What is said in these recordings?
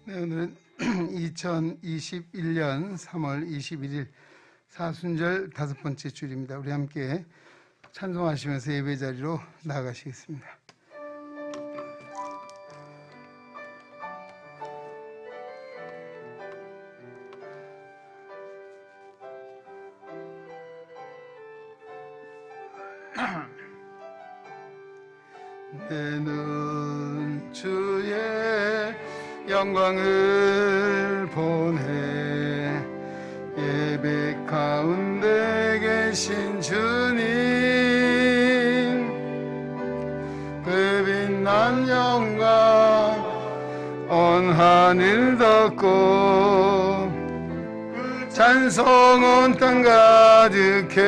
네, 오늘은 2021년 3월 21일 사순절 5번째 주일입니다. 우리 함께 찬송하시면서 예배 자리로 나아가시겠습니다. 내 눈 주의 영광을 보네. 예배 가운데 계신 주님, 그 빛난 영광 온 하늘 덮고 찬송 온 땅 가득해.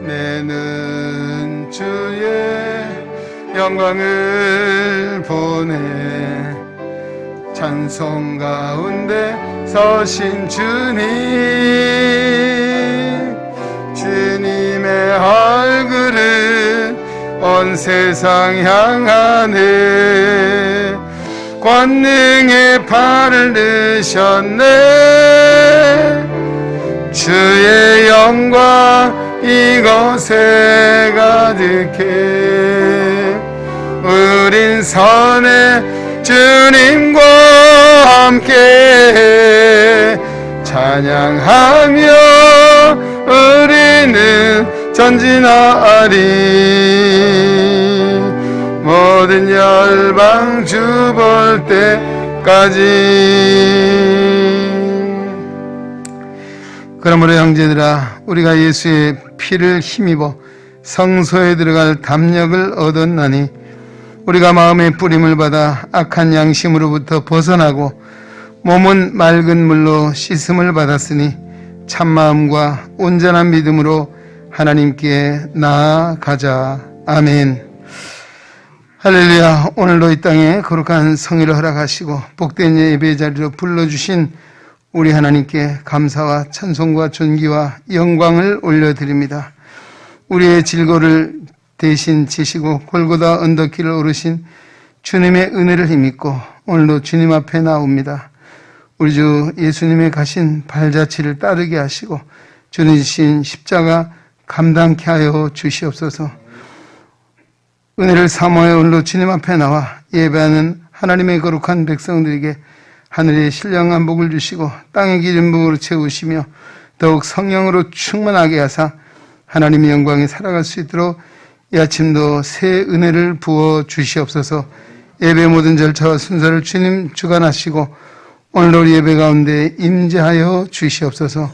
내는 주의 영광을 보내. 찬송 가운데 서신 주님, 주님의 얼굴을 온 세상 향하네. 권능의 팔을 드셨네. 주의 영광 이곳에 가득해. 우린 선의 주님과 함께 찬양하며 우리는 전진하리. 모든 열방 주 볼 때까지. 그러므로 형제들아, 우리가 예수의 피를 힘입어 성소에 들어갈 담력을 얻었나니 우리가 마음의 뿌림을 받아 악한 양심으로부터 벗어나고 몸은 맑은 물로 씻음을 받았으니 참마음과 온전한 믿음으로 하나님께 나아가자. 아멘. 할렐루야. 오늘도 이 땅에 거룩한 성의를 허락하시고 복된 예배 자리로 불러주신 우리 하나님께 감사와 찬송과 존귀와 영광을 올려드립니다. 우리의 질고를 대신 지시고 골고다 언덕길을 오르신 주님의 은혜를 힘입고 오늘도 주님 앞에 나옵니다. 우리 주 예수님의 가신 발자취를 따르게 하시고 주님 지신 십자가 감당케 하여 주시옵소서. 은혜를 사모해 오늘도 주님 앞에 나와 예배하는 하나님의 거룩한 백성들에게 하늘의 신령한 복을 주시고 땅의 기름 부음으로 채우시며 더욱 성령으로 충만하게 하사 하나님의 영광에 살아갈 수 있도록 이 아침도 새 은혜를 부어 주시옵소서. 예배 모든 절차와 순서를 주님 주관하시고 오늘도 예배 가운데 임재하여 주시옵소서.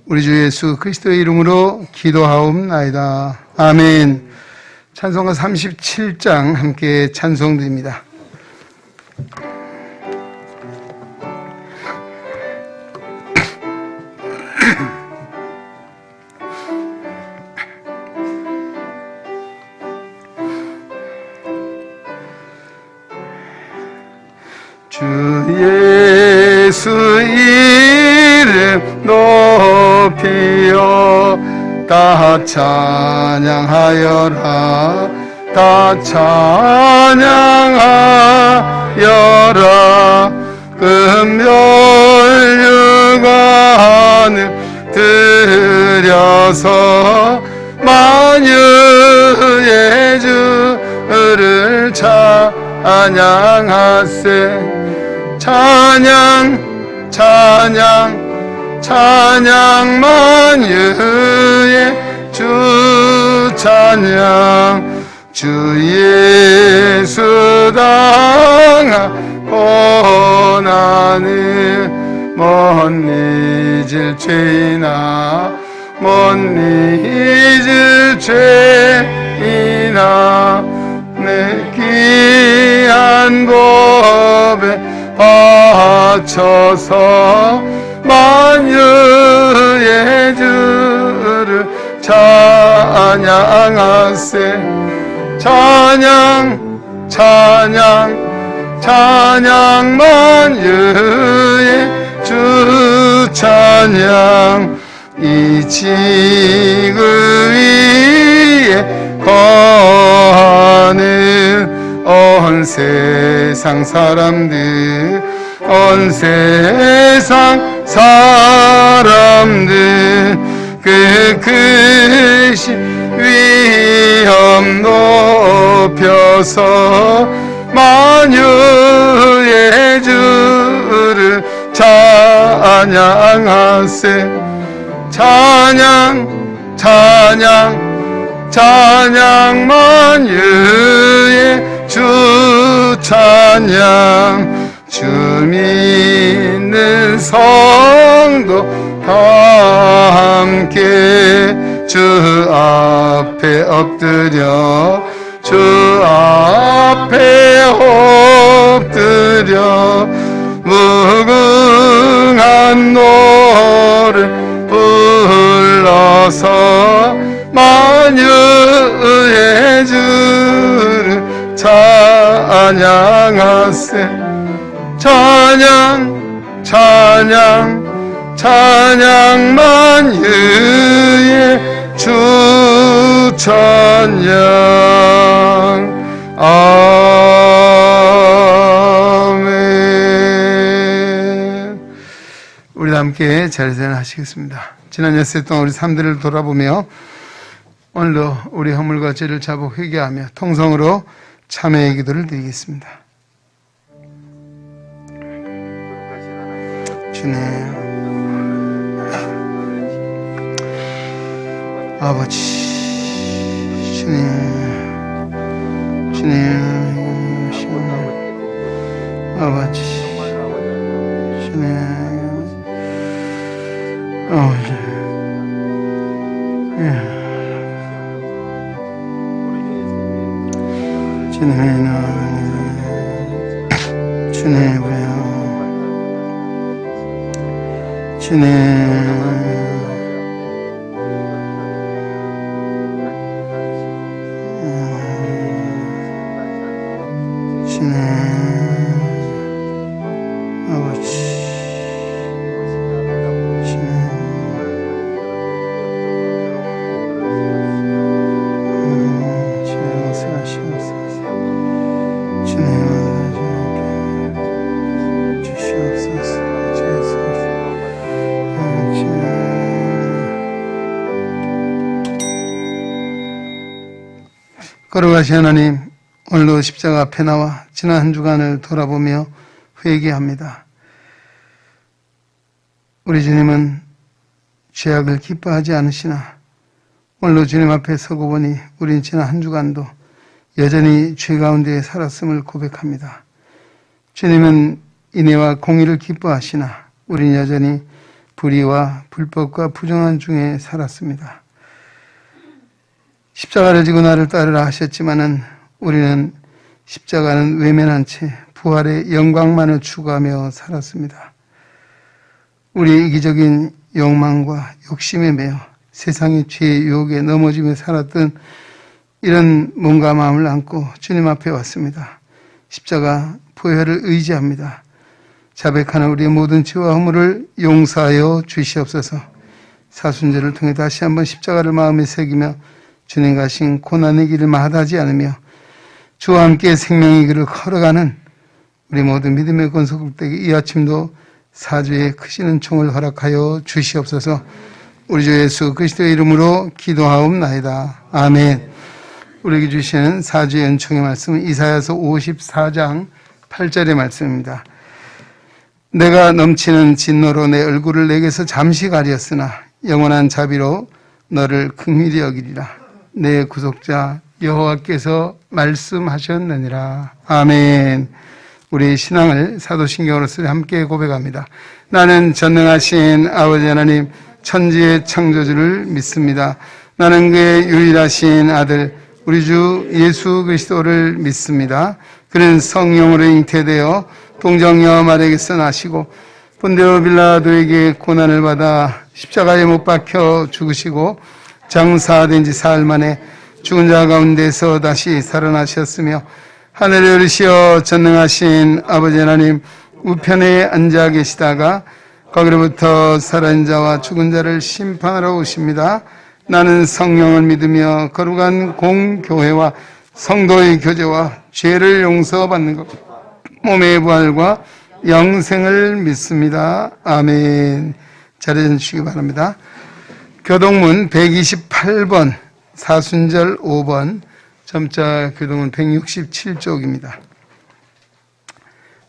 우리 주 예수 그리스도의 이름으로 기도하옵나이다. 아멘. 찬송가 37장 함께 찬송드립니다. 주 예수 이름 높이어 다 찬양하여라. 다 찬양하여라. 금멸유관을 들여서 만유의 주를 찬양하세. 찬양 찬양 찬양 만유의 주 찬양. 주 예수 당한 고난을 못 잊을 죄이나 못 잊을 죄이나 내 귀한 법에 바쳐서 만유의 주를 찬양하세. 찬양 찬양 찬양 만유의 주 찬양. 이 지구 위에 거하는 온 세상 사람들 온 세상 사람들 그 크신 위엄 높여서 만유의 주를 찬양하세 찬양 찬양 찬양 만유의 주 찬양 주 믿는 성도 다 함께 주 앞에 엎드려 주 앞에 엎드려 무궁한 노래 불러서 만유의 주를 찬양하세 찬양 찬양 찬양 만유의 주 찬양 아멘. 우리 함께 자리에 하시겠습니다. 지난 엿새 동안 우리 삶들을 돌아보며 오늘도 우리 허물과 죄를 자복 회개하며 통성으로 참회의 기도를 드리겠습니다. 주님 아버지 주님 아버지 주님 거룩하신 하나님, 오늘도 십자가 앞에 나와 지난 한 주간을 돌아보며 회개합니다. 우리 주님은 죄악을 기뻐하지 않으시나 오늘도 주님 앞에 서고 보니 우린 지난 한 주간도 여전히 죄 가운데 살았음을 고백합니다. 주님은 인애와 공의를 기뻐하시나 우린 여전히 불의와 불법과 부정한 중에 살았습니다. 십자가를 지고 나를 따르라 하셨지만은 우리는 십자가는 외면한 채 부활의 영광만을 추구하며 살았습니다. 우리의 이기적인 욕망과 욕심에 매여 세상의 죄의 유혹에 넘어지며 살았던 이런 몸과 마음을 안고 주님 앞에 왔습니다. 십자가 보혈을 의지합니다. 자백하는 우리의 모든 죄와 허물을 용서하여 주시옵소서. 사순절을 통해 다시 한번 십자가를 마음에 새기며 주님 가신 고난의 길을 마다하지 않으며 주와 함께 생명의 길을 걸어가는 우리 모든 믿음의 권속국대에게 이 아침도 사주에 크시는 총을 허락하여 주시옵소서. 우리 주 예수 그리스도의 이름으로 기도하옵나이다. 아멘. 우리에게 주시는 사주의 은총의 말씀은 이사야서 54장 8절의 말씀입니다. 내가 넘치는 진노로 내 얼굴을 내게서 잠시 가렸으나 영원한 자비로 너를 긍휼히 여기리라. 내 구속자 여호와께서 말씀하셨느니라. 아멘. 우리 신앙을 사도신경으로서 함께 고백합니다. 나는 전능하신 아버지 하나님 천지의 창조주를 믿습니다. 나는 그의 유일하신 아들 우리 주 예수 그리스도를 믿습니다. 그는 성령으로 잉태되어 동정녀 마리아에게서 나시고 본디오 빌라도에게 고난을 받아 십자가에 못 박혀 죽으시고 장사된 지 사흘 만에 죽은 자 가운데서 다시 살아나셨으며 하늘에 오르시어 전능하신 아버지 하나님 우편에 앉아 계시다가 거기로부터 살아있는 자와 죽은 자를 심판하러 오십니다. 나는 성령을 믿으며 거룩한 공교회와 성도의 교제와 죄를 용서받는 것, 몸의 부활과 영생을 믿습니다. 아멘. 자리해 주시기 바랍니다. 교동문 128번, 사순절 5번, 점자 교동문 167쪽입니다.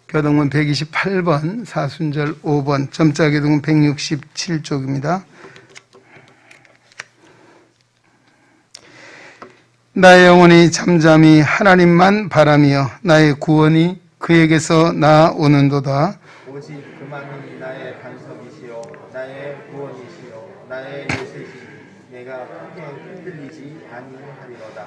교동문 128번, 사순절 5번, 점자 교동문 167쪽입니다. 나의 영혼이 잠잠히 하나님만 바라며 나의 구원이 그에게서 나오는도다. 오직 그만이 나의 반석이시요 나의 구원이시요 나의 요새시니 내가 크게 흔들리지 아니하리로다.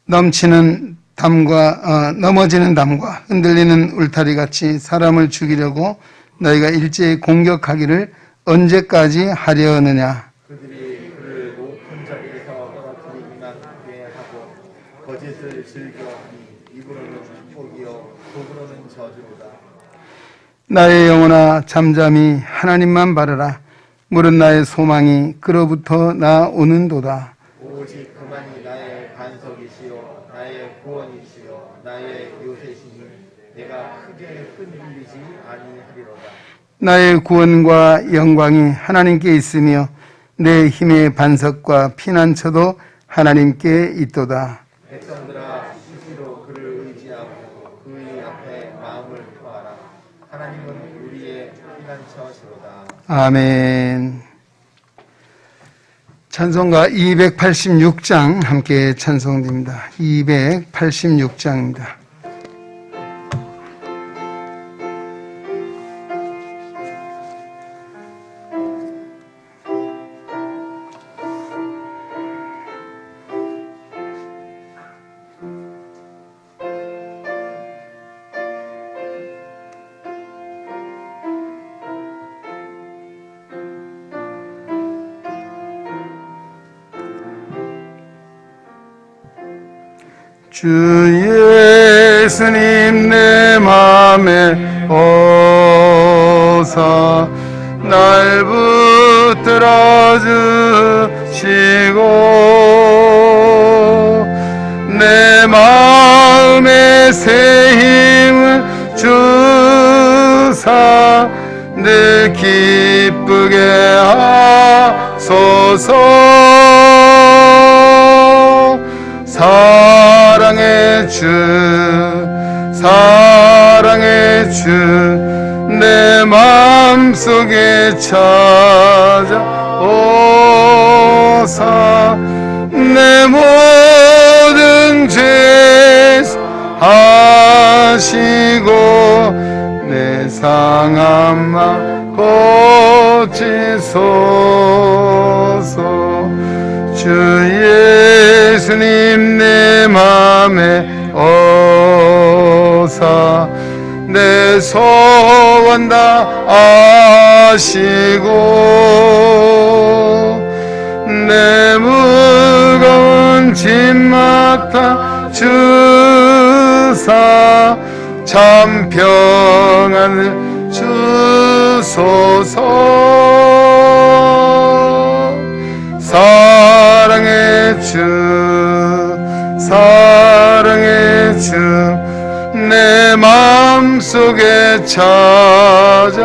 넘어지는 담과 흔들리는 울타리 같이 사람을 죽이려고 너희가 일제히 공격하기를 언제까지 하려느냐. 그들이 그를 높은 자리에서 떨어뜨리기만 하게 하고 거짓을 즐겨하니 입으로는 축복이요 속으로는 저주로다. 나의 영혼아 잠잠히 하나님만 바라라. 물은 나의 소망이 그로부터 나오는도다. 오직 그만이 나의 반석이시요 나의 구원이시요 나의 요새시니 내가 크게 흔들리지 아니하리로다. 나의 구원과 영광이 하나님께 있으며 내 힘의 반석과 피난처도 하나님께 있도다. 백성들아 수시로 그를 의지하고 그의 앞에 마음을 토하라. 하나님은 우리의 피난처시로다. 아멘. 찬송가 286장 함께 찬송됩니다. 286장입니다. 주 예수님 내 맘에 오사 날 붙들어 주시고 내 마음에 새 힘을 주사 늘 기쁘게 하소서. 사랑의 주 내 마음속에 찾아오사 내 모든 죄 하시고 내 상한 맘 고치소서. 주 예수님 내 맘에 오사 내 소원 다 아시고 내 무거운 짐 맡아 주사 참 평안을 주소서. 사랑의 주 내 마음속에 찾아오사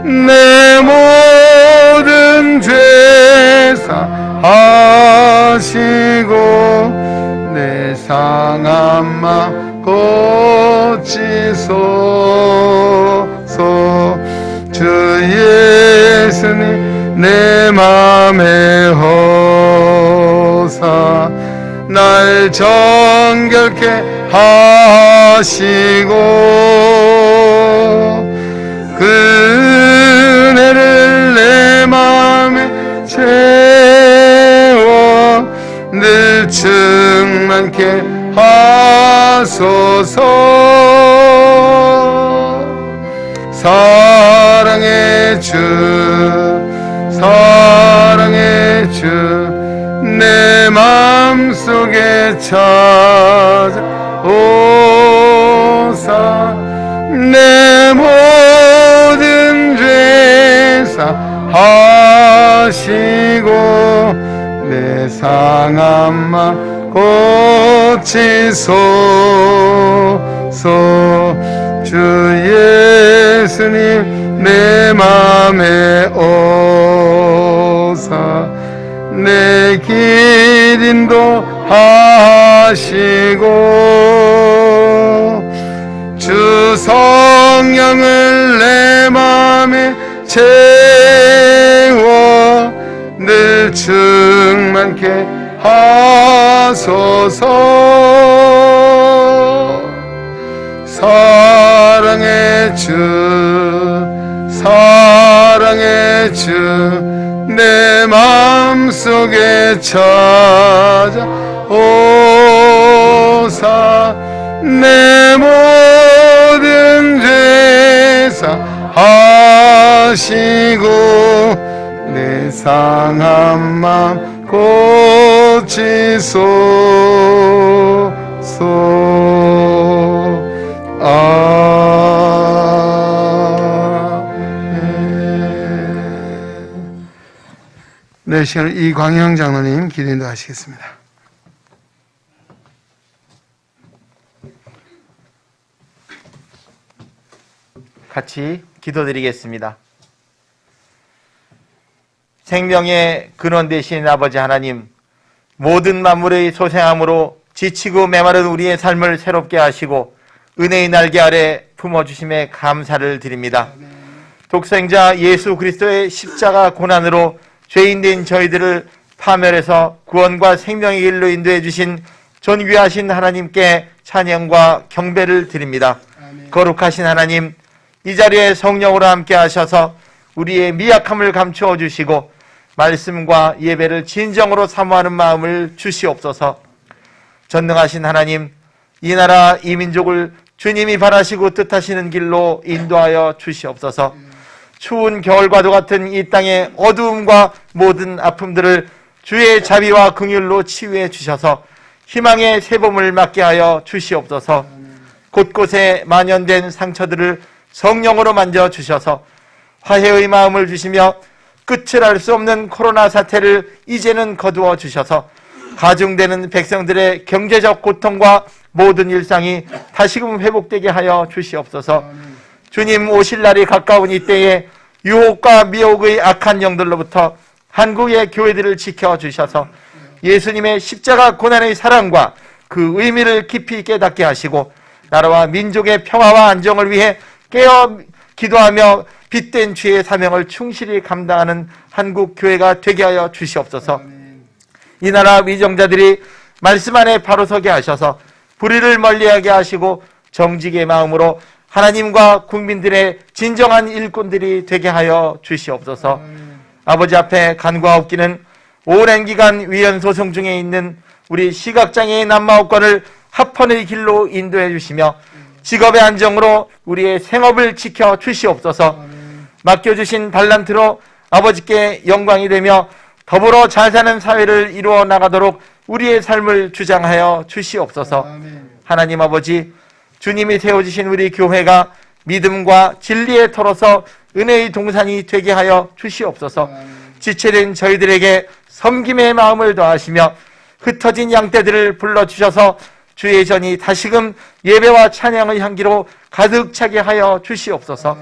내 모든 죄 사하시고 내 상한 맘 고치소서. 주 예수님 내 맘에 오사 날 정결케 하시고 그 은혜를 내 맘에 채워 늘 충만케 하소서. 사랑의 주 내 마음속에 찾아오사 내 모든 죄 사하시고 내 상한 맘 고치소서. 주 예수님 내 맘에 오사 내 길 인도하시고 주 성령을 내 맘에 채워 늘 충만케 하소서. 사랑의 주 내 마음속에 찾아오사 내 모든 죄 사하시고 내 상한 맘 고치소서. 네, 시간을 이광영 장로님 기도 인도하시겠습니다. 같이 기도드리겠습니다. 생명의 근원 되신 아버지 하나님, 모든 만물의 소생함으로 지치고 메마른 우리의 삶을 새롭게 하시고 은혜의 날개 아래 품어주심에 감사를 드립니다. 독생자 예수 그리스도의 십자가 고난으로 죄인된 저희들을 파멸해서 구원과 생명의 길로 인도해 주신 존귀하신 하나님께 찬양과 경배를 드립니다. 거룩하신 하나님, 이 자리에 성령으로 함께 하셔서 우리의 미약함을 감추어 주시고 말씀과 예배를 진정으로 사모하는 마음을 주시옵소서. 전능하신 하나님, 이 나라 이 민족을 주님이 바라시고 뜻하시는 길로 인도하여 주시옵소서. 추운 겨울과도 같은 이 땅의 어두움과 모든 아픔들을 주의 자비와 긍휼로 치유해 주셔서 희망의 새봄을 맞게 하여 주시옵소서. 곳곳에 만연된 상처들을 성령으로 만져 주셔서 화해의 마음을 주시며 끝을 알 수 없는 코로나 사태를 이제는 거두어 주셔서 가중되는 백성들의 경제적 고통과 모든 일상이 다시금 회복되게 하여 주시옵소서. 주님 오실 날이 가까운 이때에 유혹과 미혹의 악한 영들로부터 한국의 교회들을 지켜주셔서 예수님의 십자가 고난의 사랑과 그 의미를 깊이 깨닫게 하시고 나라와 민족의 평화와 안정을 위해 깨어 기도하며 빛된 주의 사명을 충실히 감당하는 한국 교회가 되게 하여 주시옵소서. 이 나라 위정자들이 말씀 안에 바로 서게 하셔서 불의를 멀리하게 하시고 정직의 마음으로 하나님과 국민들의 진정한 일꾼들이 되게 하여 주시옵소서. 아버지 앞에 간구하옵기는 오랜 기간 위헌 소송 중에 있는 우리 시각장애인 남마옵권을 합헌의 길로 인도해 주시며 직업의 안정으로 우리의 생업을 지켜 주시옵소서. 맡겨주신 달란트로 아버지께 영광이 되며 더불어 잘 사는 사회를 이루어 나가도록 우리의 삶을 주장하여 주시옵소서. 하나님 아버지, 주님이 세워주신 우리 교회가 믿음과 진리의 터로서 은혜의 동산이 되게 하여 주시옵소서. 지체된 저희들에게 섬김의 마음을 더하시며 흩어진 양떼들을 불러주셔서 주의 전이 다시금 예배와 찬양의 향기로 가득 차게 하여 주시옵소서.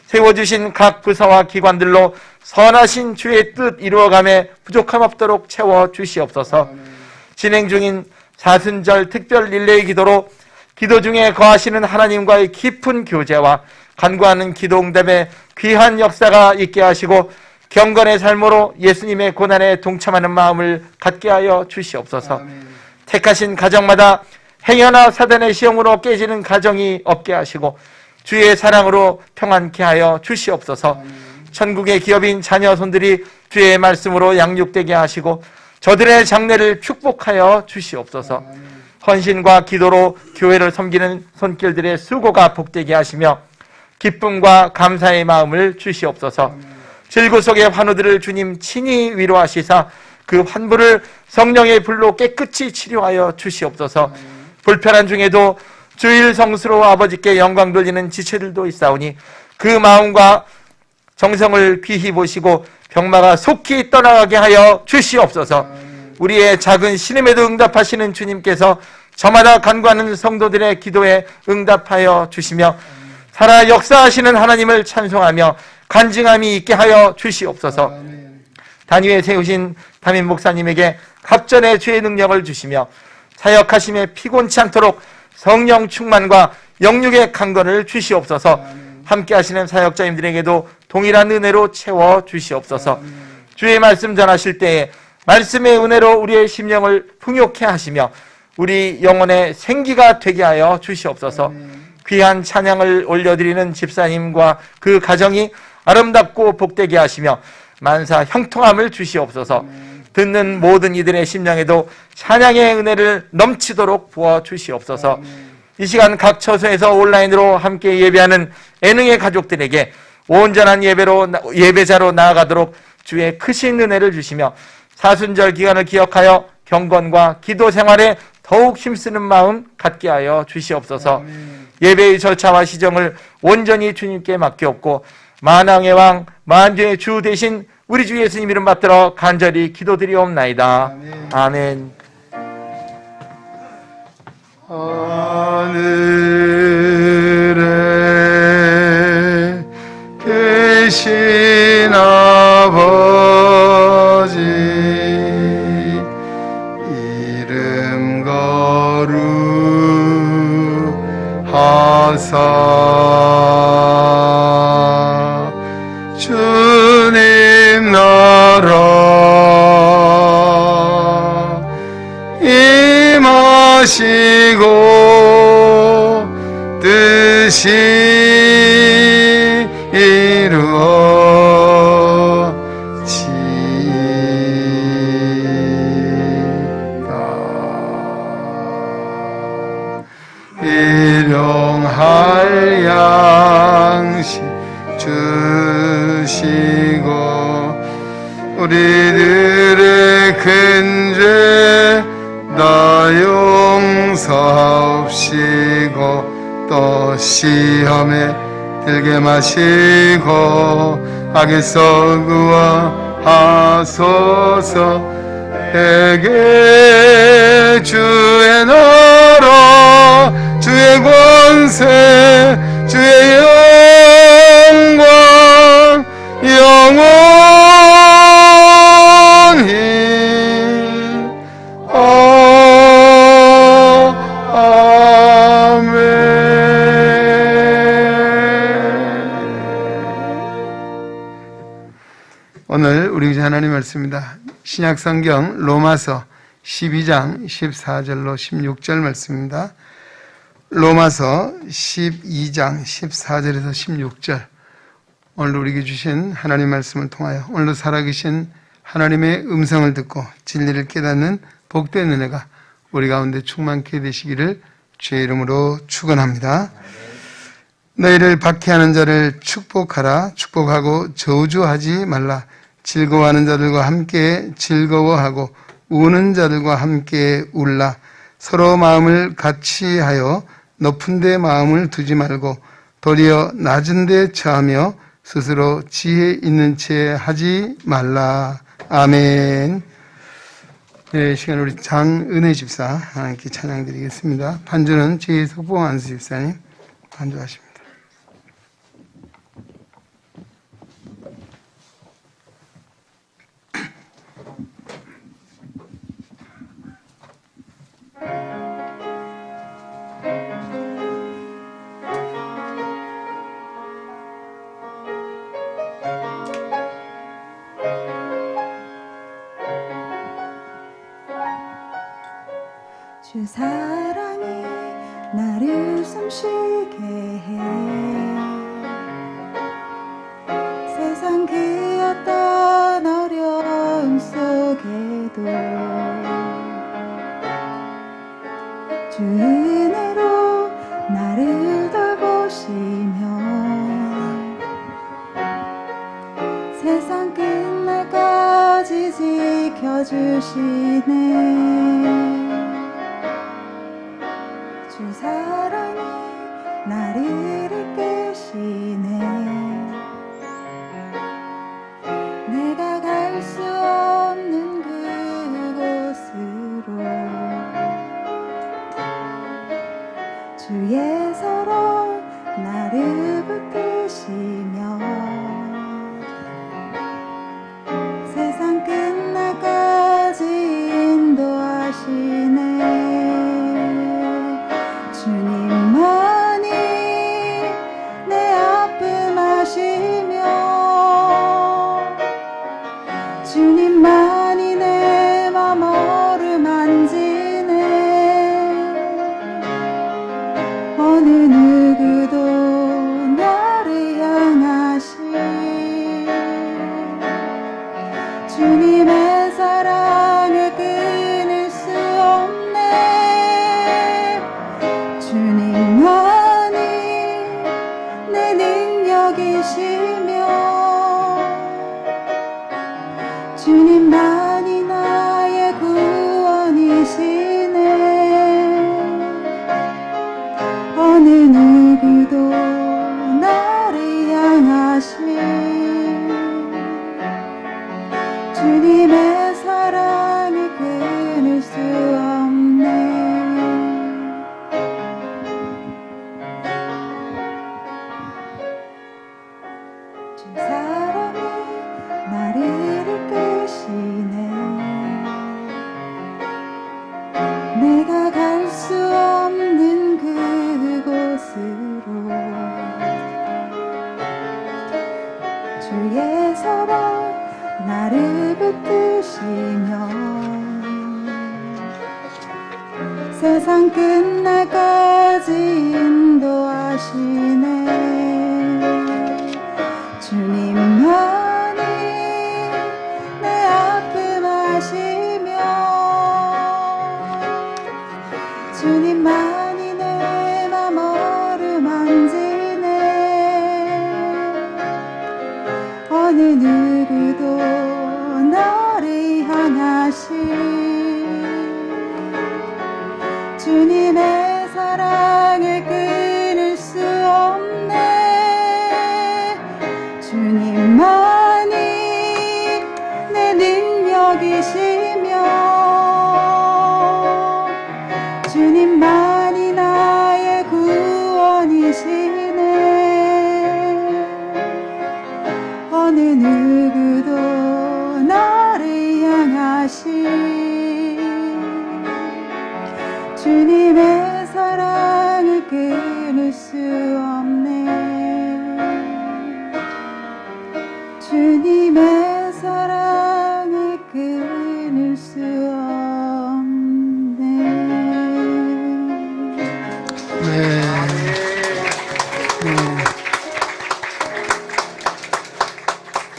세워주신 각 부서와 기관들로 선하신 주의 뜻 이루어감에 부족함 없도록 채워 주시옵소서. 진행 중인 사순절 특별 릴레이 기도로 기도 중에 거하시는 하나님과의 깊은 교제와 간구하는 기도 응답에 귀한 역사가 있게 하시고 경건의 삶으로 예수님의 고난에 동참하는 마음을 갖게 하여 주시옵소서. 택하신 가정마다 행여나 사단의 시험으로 깨지는 가정이 없게 하시고 주의 사랑으로 평안케 하여 주시옵소서. 천국의 기업인 자녀 손들이 주의 말씀으로 양육되게 하시고 저들의 장래를 축복하여 주시옵소서. 헌신과 기도로 교회를 섬기는 손길들의 수고가 복되게 하시며 기쁨과 감사의 마음을 주시옵소서. 질고 속의 환우들을 주님 친히 위로하시사 그 환부를 성령의 불로 깨끗이 치료하여 주시옵소서. 불편한 중에도 주일 성수로 아버지께 영광 돌리는 지체들도 있사오니 그 마음과 정성을 귀히 보시고 병마가 속히 떠나가게 하여 주시옵소서. 우리의 작은 신음에도 응답하시는 주님께서 저마다 간구하는 성도들의 기도에 응답하여 주시며 살아 역사하시는 하나님을 찬송하며 간증함이 있게 하여 주시옵소서. 단위에 세우신 담임 목사님에게 갑전의 주의 능력을 주시며 사역하심에 피곤치 않도록 성령 충만과 영육의 강건을 주시옵소서. 함께 하시는 사역자님들에게도 동일한 은혜로 채워 주시옵소서. 주의 말씀 전하실 때에 말씀의 은혜로 우리의 심령을 풍요케 하시며 우리 영혼의 생기가 되게 하여 주시옵소서. 귀한 찬양을 올려드리는 집사님과 그 가정이 아름답고 복되게 하시며 만사 형통함을 주시옵소서. 듣는 모든 이들의 심령에도 찬양의 은혜를 넘치도록 부어 주시옵소서. 이 시간 각 처소에서 온라인으로 함께 예배하는 애능의 가족들에게 온전한 예배자로 나아가도록 주의 크신 은혜를 주시며 사순절 기간을 기억하여 경건과 기도 생활에 더욱 힘쓰는 마음 갖게 하여 주시옵소서. 예배의 절차와 시정을 온전히 주님께 맡기옵고 만왕의 왕 만주의 주 대신 우리 주 예수님 이름 받들어 간절히 기도드리옵나이다. 아멘. 하늘에 계신 아버지 이름 거룩하사 주님 나라 임하시고 뜻이 이루어지다. 일용할 양식 주시고 우리들의 근죄 다 용서하옵시고 또 시험에 들게 마시고 악에서 구하소서. 내게 주의 나라 주의 권세 주의 영광 영원히 오늘 우리 주 하나님 말씀입니다. 신약성경 로마서 12장 14절로 16절 말씀입니다. 로마서 12장 14절에서 16절 오늘 우리에게 주신 하나님 말씀을 통하여 오늘도 살아계신 하나님의 음성을 듣고 진리를 깨닫는 복된 은혜가 우리 가운데 충만케 되시기를 주의 이름으로 축원합니다. 너희를 박해하는 자를 축복하라. 축복하고 저주하지 말라. 즐거워하는 자들과 함께 즐거워하고 우는 자들과 함께 울라. 서로 마음을 같이 하여 높은 데 마음을 두지 말고 도리어 낮은 데 처하며 스스로 지혜 있는 채 하지 말라. 아멘. 네, 시간 우리 장은혜 집사 하나님께 찬양 드리겠습니다. 반주는 제2속보 안수 집사님 반주하십니다. 주 사랑이 나를 숨쉬게 해 세상 그 어떤 어려움 속에도 주 은혜로 나를 돌보시며 세상 끝날까지 지켜주시네. 주 사랑이 나를 이끄시네. 내가 주의 서로 나를 붙드시며 세상 끝날까지 인도하시네. 주님만이 내 아픔 아시며 주님만이 내 맘 어루만지네. 어느 누구도 나를 향하시 주님의 사랑을 끊을 수 없네. 주님만이 내 능력이시며 주님만이 나의 구원이시네. 어느 누구도 나를 향하시 주님의 사랑을 끊을 수 없네. 주 사랑이 나를 이끄시네. 내가 갈 수 없는 그곳으로 주의 서로 나를 붙드시며 세상 끝날까지 인도하시네. 주님만이 내 아픔 아시며 주님만이 내 맘 어루만지네. 어느 누구도 나를 향하시 주님의 사랑을 끊을 수 없네. 주님만이 내 능력이시며 주님만이 나의 구원이시네. 어느 누구도 나를 향하시 주님의 사랑을 끊을 수 없네. 주님의 사랑을 끊을 수 없네.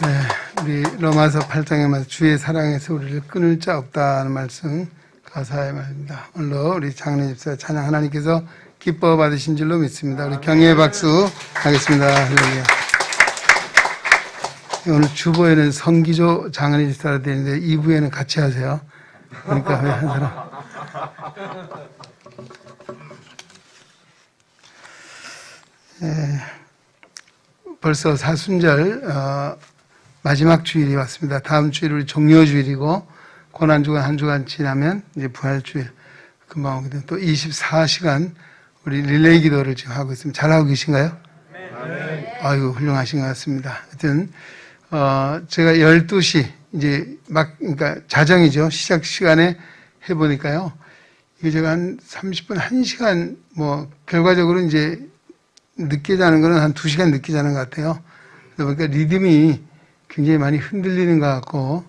네. 우리 로마서 8장에 말씀 주의 사랑에서 우리를 끊을 자 없다는 말씀 가사의 말입니다. 오늘로 우리 장례 집사 찬양 하나님께서 기뻐 받으신 줄로 믿습니다. 우리 경례의 박수 하겠습니다. 할렐루야. 오늘 주보에는 성기조 장례 집사라 되어 있는데 2부에는 같이 하세요. 그러니까 왜 한 사람. 벌써 사순절 마지막 주일이 왔습니다. 다음 주일 우리 종료주일이고 고난주간 한 주간 지나면 이제 부활주일 금방 오거든요. 또 24시간 우리 릴레이 기도를 지금 하고 있습니다. 잘하고 계신가요? 네. 아이고 훌륭하신 것 같습니다. 하여튼 제가 12시 이제 그러니까 자정이죠. 시작 시간에 해보니까요. 이게 제가 한 30분, 1시간 뭐 결과적으로 이제 늦게 자는 거는 한 2시간 늦게 자는 것 같아요. 그러니까 리듬이 굉장히 많이 흔들리는 것 같고,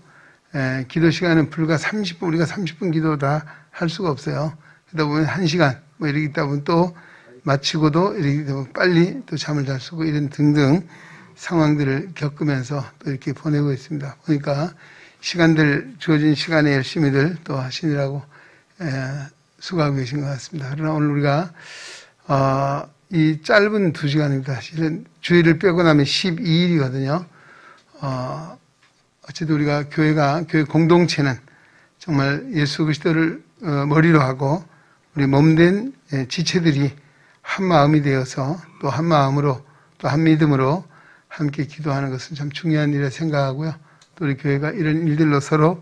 기도 시간은 불과 30분, 우리가 30분 기도 다 할 수가 없어요. 그러다 보면 1시간, 뭐 이렇게 있다 보면 또 마치고도 이렇게 빨리 또 잠을 잘 수고 이런 등등 상황들을 겪으면서 또 이렇게 보내고 있습니다. 보니까 시간들, 주어진 시간에 열심히들 또 하시느라고 수고하고 계신 것 같습니다. 그러나 오늘 우리가, 이 짧은 2시간입니다. 실은 주일을 빼고 나면 12일이거든요. 어쨌든 우리가 교회 공동체는 정말 예수 그리스도를 머리로 하고 우리 몸된 지체들이 한 마음이 되어서 또 한 마음으로 또 한 믿음으로 함께 기도하는 것은 참 중요한 일이라 생각하고요. 또 우리 교회가 이런 일들로 서로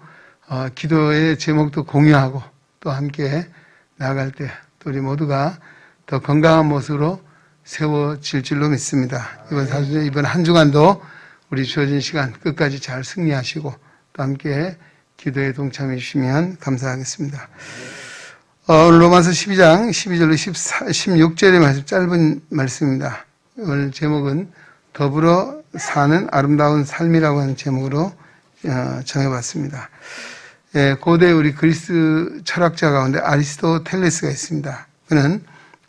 기도의 제목도 공유하고 또 함께 나아갈 때 또 우리 모두가 더 건강한 모습으로 세워질 줄로 믿습니다. 이번 한 주간도 우리 주어진 시간 끝까지 잘 승리하시고 또 함께 기도에 동참해 주시면 감사하겠습니다. 오늘 로마서 12장 12절로 16절의 말씀, 짧은 말씀입니다. 오늘 제목은 더불어 사는 아름다운 삶이라고 하는 제목으로 정해봤습니다. 고대 우리 그리스 철학자 가운데 아리스토텔레스가 있습니다. 그는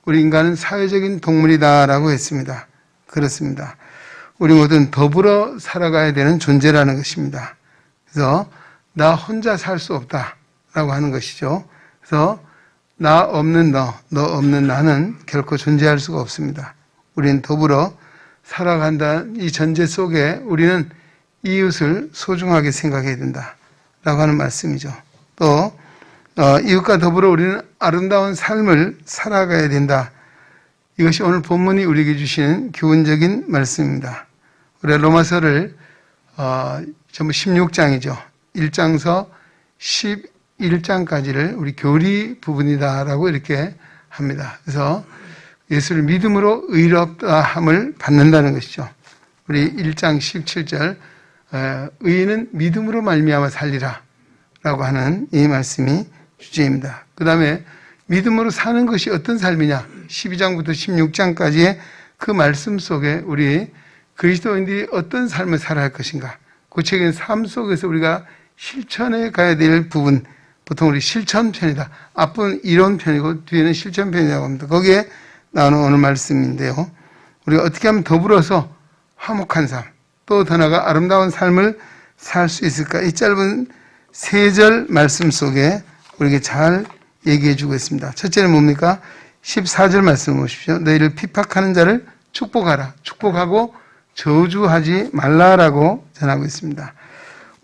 우리 인간은 사회적인 동물이다라고 했습니다. 그렇습니다. 우리 모두는 더불어 살아가야 되는 존재라는 것입니다. 그래서 나 혼자 살 수 없다라고 하는 것이죠. 그래서 나 없는 너 없는 나는 결코 존재할 수가 없습니다. 우리는 더불어 살아간다는 이 전제 속에 우리는 이웃을 소중하게 생각해야 된다라고 하는 말씀이죠. 또 이웃과 더불어 우리는 아름다운 삶을 살아가야 된다. 이것이 오늘 본문이 우리에게 주시는 교훈적인 말씀입니다. 우리가 로마서를 전부 16장이죠. 1장서 11장까지를 우리 교리 부분이다라고 이렇게 합니다. 그래서 예수를 믿음으로 의롭다함을 받는다는 것이죠. 우리 1장 17절 의인은 믿음으로 말미암아 살리라 라고 하는 이 말씀이 주제입니다. 그 다음에 믿음으로 사는 것이 어떤 삶이냐, 12장부터 16장까지의 그 말씀 속에 우리 그리스도인들이 어떤 삶을 살아야 할 것인가, 구체적인 삶 속에서 우리가 실천해 가야 될 부분, 보통 우리 실천편이다. 앞부분 이론편이고 뒤에는 실천편이라고 합니다. 거기에 나오는 오늘 말씀인데요. 우리가 어떻게 하면 더불어서 화목한 삶, 또 더 나아가 아름다운 삶을 살 수 있을까? 이 짧은 3절 말씀 속에 우리에게 잘 얘기해 주고 있습니다. 첫째는 뭡니까? 14절 말씀 보십시오. 너희를 핍박하는 자를 축복하라. 축복하고 저주하지 말라라고 전하고 있습니다.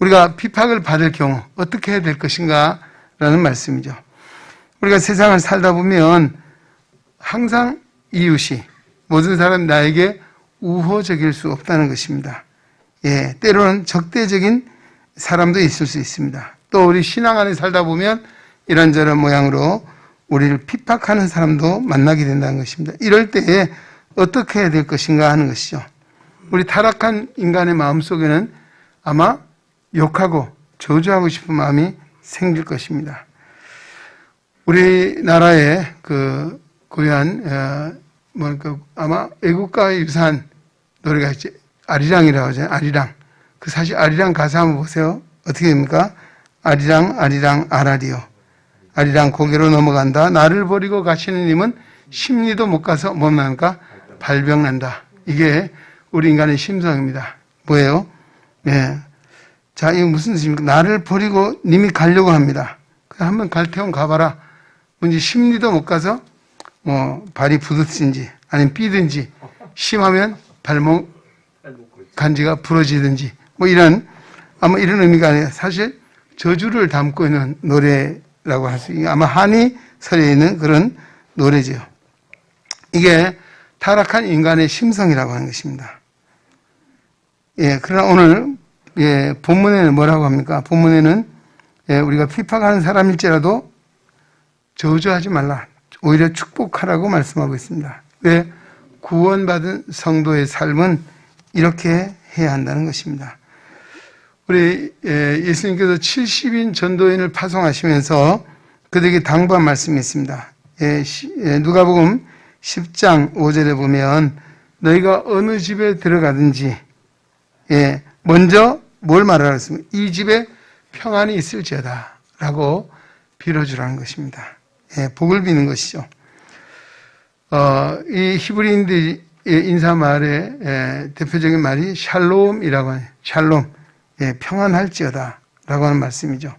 우리가 핍박을 받을 경우 어떻게 해야 될 것인가 라는 말씀이죠. 우리가 세상을 살다 보면 항상 이웃이, 모든 사람이 나에게 우호적일 수 없다는 것입니다. 때로는 적대적인 사람도 있을 수 있습니다. 또 우리 신앙 안에 살다 보면 이런저런 모양으로 우리를 핍박하는 사람도 만나게 된다는 것입니다. 이럴 때에 어떻게 해야 될 것인가 하는 것이죠. 우리 타락한 인간의 마음속에는 아마 욕하고 저주하고 싶은 마음이 생길 것입니다. 우리나라의 그 고유한 아마 애국가에 유사한 노래가 있지, 아리랑이라고 하잖아요. 아리랑. 그 사실 아리랑 가사 한번 보세요. 어떻게 됩니까? 아리랑 아리랑 아라리요. 아리랑 고개로 넘어간다. 나를 버리고 가시는 님은 심리도 못 가서 뭐 나니까 발병난다. 이게 우리 인간의 심성입니다. 뭐예요? 자, 이거 무슨 뜻입니까? 나를 버리고 님이 가려고 합니다. 그냥 한번 갈 테면 가봐라. 뭔지 심리도 못 가서 발이 부딪든지 아니면 삐든지, 심하면 발목 간지가 부러지든지 아마 이런 의미가 아니라 사실 저주를 담고 있는 노래라고 할 수 있는, 아마 한이 서려 있는 그런 노래죠. 이게 타락한 인간의 심성이라고 하는 것입니다. 그러나 오늘 본문에는 뭐라고 합니까? 본문에는 우리가 핍박하는 사람일지라도 저주하지 말라, 오히려 축복하라고 말씀하고 있습니다. 왜? 구원받은 성도의 삶은 이렇게 해야 한다는 것입니다. 우리 예수님께서 70인 전도인을 파송하시면서 그들에게 당부한 말씀이 있습니다. 누가복음 10장 5절에 보면 너희가 어느 집에 들어가든지 먼저 뭘 말하라고 했습니까? 이 집에 평안이 있을지어다 라고 빌어주라는 것입니다. 복을 비는 것이죠. 이 히브리인들의 인사말의 대표적인 말이 샬롬이라고 하는, 샬롬, 평안할지어다 라고 하는 말씀이죠.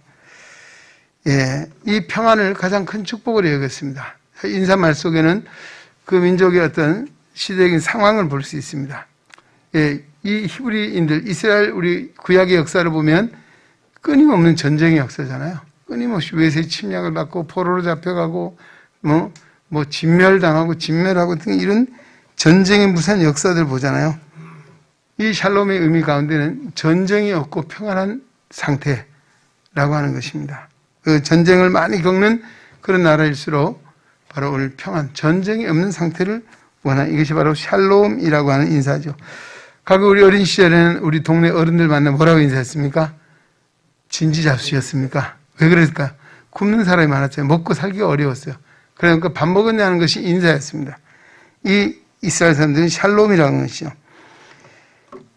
이 평안을 가장 큰 축복으로 여겼습니다. 인사말 속에는 그 민족의 어떤 시대적인 상황을 볼 수 있습니다. 이 히브리인들, 이스라엘 우리 구약의 역사를 보면 끊임없는 전쟁의 역사잖아요. 끊임없이 외세 침략을 받고 포로로 잡혀가고 진멸당하고 진멸하고 등 이런 전쟁의 무수한 역사들 보잖아요. 이 샬롬의 의미 가운데는 전쟁이 없고 평안한 상태라고 하는 것입니다. 그 전쟁을 많이 겪는 그런 나라일수록 바로 오늘 평안, 전쟁이 없는 상태를 원하는, 이것이 바로 샬롬이라고 하는 인사죠. 과거 우리 어린 시절에는 우리 동네 어른들 만나 뭐라고 인사했습니까? 진지잡수였습니까? 왜 그랬을까? 굶는 사람이 많았잖아요. 먹고 살기가 어려웠어요. 그러니까 밥 먹었냐는 것이 인사였습니다. 이 이스라엘 사람들은 샬롬이라는 것이죠.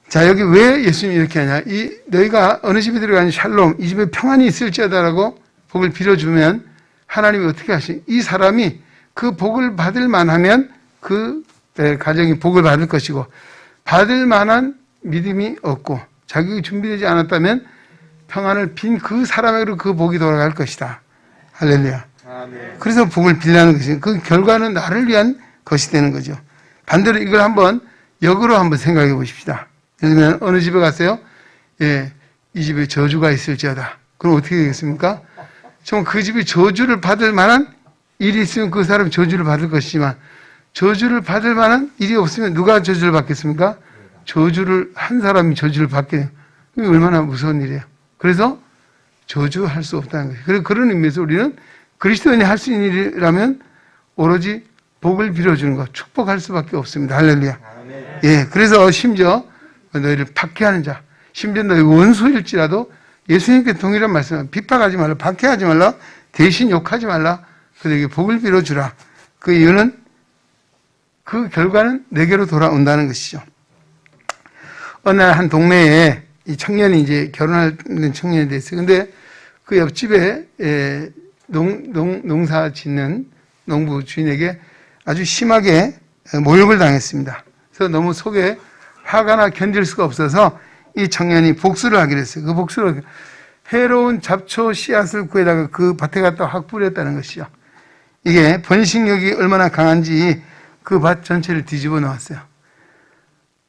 자, 여기 왜 예수님이 이렇게 하냐? 너희가 어느 집에 들어가니 샬롬, 이 집에 평안이 있을지어다라고 복을 빌어주면 하나님이 어떻게 하시니? 이 사람이 그 복을 받을 만하면 그 가정이 복을 받을 것이고, 받을 만한 믿음이 없고 자격이 준비되지 않았다면 평안을 빈 그 사람에게로 그 복이 돌아갈 것이다. 할렐루야. 아멘. 그래서 복을 빌라는 것이, 그 결과는 나를 위한 것이 되는 거죠. 반대로 이걸 한번 역으로 한번 생각해 보십시다. 예를 들면 어느 집에 갔어요? 예, 이 집에 저주가 있을지어다. 그럼 어떻게 되겠습니까? 좀 그 집이 저주를 받을 만한 일이 있으면 그 사람이 저주를 받을 것이지만, 저주를 받을 만한 일이 없으면 누가 저주를 받겠습니까? 한 사람이 저주를 받게 돼요. 이게 얼마나 무서운 일이에요. 그래서 저주할 수 없다는 거예요. 그래서 그런 의미에서 우리는 그리스도인이 할 수 있는 일이라면 오로지 복을 빌어주는 것, 축복할 수밖에 없습니다. 할렐루야. 예, 그래서 심지어 너희를 박해하는 자, 심지어 너희 원수일지라도 예수님께 동일한 말씀은 핍박하지 말라, 박해하지 말라, 대신 욕하지 말라, 그들에게 복을 빌어주라. 그 이유는, 그 결과는 내게로 돌아온다는 것이죠. 어느 날 한 동네에 이 청년이 이제 결혼하는 청년이 됐어요. 근데 그 옆집에 농사 짓는 농부 주인에게 아주 심하게 모욕을 당했습니다. 그래서 너무 속에 화가 나 견딜 수가 없어서 이 청년이 복수를 하기로 했어요. 그 복수를 해로운 잡초 씨앗을 구해다가 그 밭에 갖다 확 뿌렸다는 것이죠. 이게 번식력이 얼마나 강한지 그 밭 전체를 뒤집어 놓았어요.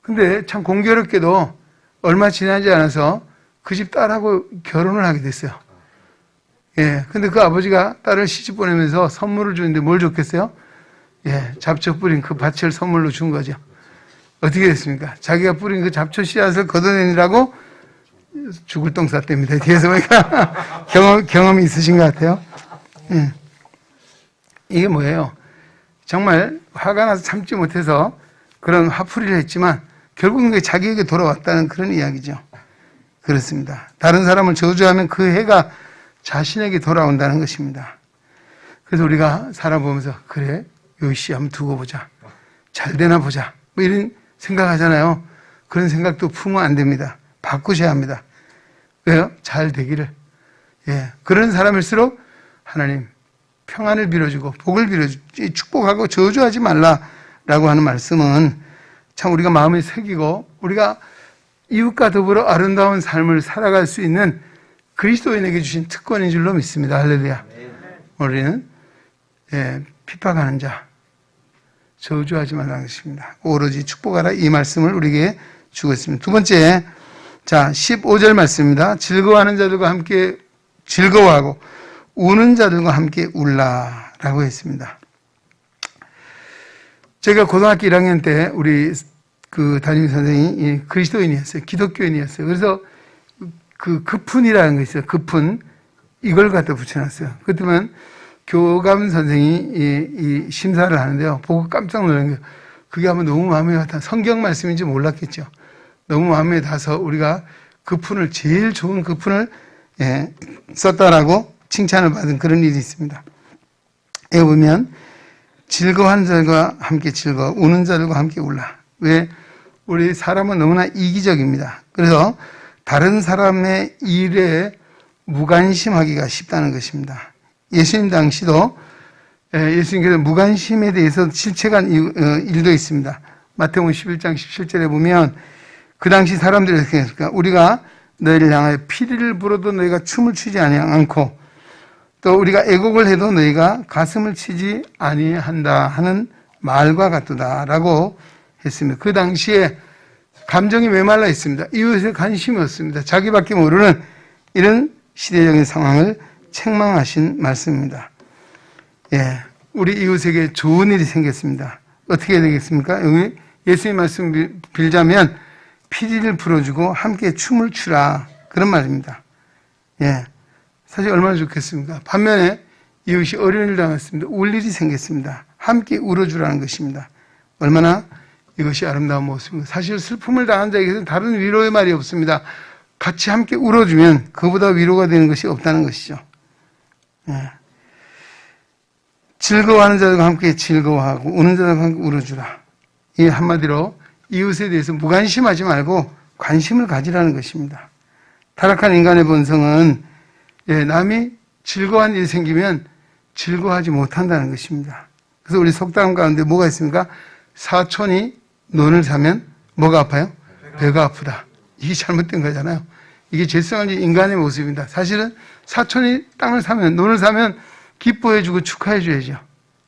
근데 참 공교롭게도 얼마 지나지 않아서 그 집 딸하고 결혼을 하게 됐어요. 예. 근데 그 아버지가 딸을 시집 보내면서 선물을 주는데 뭘 줬겠어요? 예. 잡초 뿌린 그 밭을 선물로 준 거죠. 어떻게 됐습니까? 자기가 뿌린 그 잡초 씨앗을 걷어내느라고 죽을 똥 쌌답니다. 뒤에서 보니까 경험이 있으신 것 같아요. 예. 이게 뭐예요? 정말 화가 나서 참지 못해서 그런 화풀이를 했지만 결국은 그게 자기에게 돌아왔다는 그런 이야기죠. 그렇습니다. 다른 사람을 저주하면 그 해가 자신에게 돌아온다는 것입니다. 그래서 우리가 살아보면서 그래, 요시 한번 두고 보자. 잘 되나 보자. 뭐 이런 생각하잖아요. 그런 생각도 품으면 안 됩니다. 바꾸셔야 합니다. 왜요? 잘 되기를. 예. 그런 사람일수록 하나님 평안을 빌어주고 복을 빌어주고 축복하고 저주하지 말라라고 하는 말씀은 참 우리가 마음에 새기고 우리가 이웃과 더불어 아름다운 삶을 살아갈 수 있는 그리스도인에게 주신 특권인 줄로 믿습니다. 할렐루야. 우리는 핍박하는 자, 저주하지 말라는 것입니다. 오로지 축복하라, 이 말씀을 우리에게 주고 있습니다. 두 번째, 자 15절 말씀입니다. 즐거워하는 자들과 함께 즐거워하고 우는 자들과 함께 울라라고 했습니다. 제가 고등학교 1학년 때 우리 그 담임 선생님이 그리스도인이었어요. 기독교인이었어요. 그래서 그 급훈이라는 거 있어요. 급훈. 이걸 갖다 붙여놨어요. 그때만 교감 선생이 이 심사를 하는데요. 보고 깜짝 놀란 거예요. 그게 아마 너무 마음에 와닿아. 성경 말씀인지 몰랐겠죠. 너무 마음에 닿아서 우리가 급훈을, 제일 좋은 급훈을 썼다라고 칭찬을 받은 그런 일이 있습니다. 여기 보면 즐거워하는 자들과 함께 즐거워, 우는 자들과 함께 울라. 왜? 우리 사람은 너무나 이기적입니다. 그래서 다른 사람의 일에 무관심하기가 쉽다는 것입니다. 예수님 당시도 예수님께서 무관심에 대해서 실책한 일도 있습니다. 마태복음 11장 17절에 보면 그 당시 사람들이 어떻게 했을까? 우리가 너희를 향하여 피리를 불어도 너희가 춤을 추지 않고 또 우리가 애곡을 해도 너희가 가슴을 치지 아니한다 하는 말과 같도다라고 했습니다. 그 당시에 감정이 메말라 있습니다. 이웃에 관심이 없습니다. 자기밖에 모르는 이런 시대적인 상황을 책망하신 말씀입니다. 예, 우리 이웃에게 좋은 일이 생겼습니다. 어떻게 되겠습니까? 여기 예수님 말씀 빌자면 피리를 불어주고 함께 춤을 추라, 그런 말입니다. 예, 사실 얼마나 좋겠습니까? 반면에 이웃이 어려움을 당했습니다. 울 일이 생겼습니다. 함께 울어주라는 것입니다. 얼마나 이것이 아름다운 모습입니다. 사실 슬픔을 당한 자에게는 다른 위로의 말이 없습니다. 같이 함께 울어주면 그보다 위로가 되는 것이 없다는 것이죠. 예. 즐거워하는 자들과 함께 즐거워하고 우는 자들과 함께 울어주라. 이 한마디로 이웃에 대해서 무관심하지 말고 관심을 가지라는 것입니다. 타락한 인간의 본성은 남이 즐거워하는 일이 생기면 즐거워하지 못한다는 것입니다. 그래서 우리 속담 가운데 뭐가 있습니까? 사촌이 논을 사면 뭐가 아파요? 배가 아프다. 이게 잘못된 거잖아요. 이게 죄송한 인간의 모습입니다. 사실은 사촌이 땅을 사면, 논을 사면 기뻐해주고 축하해줘야죠.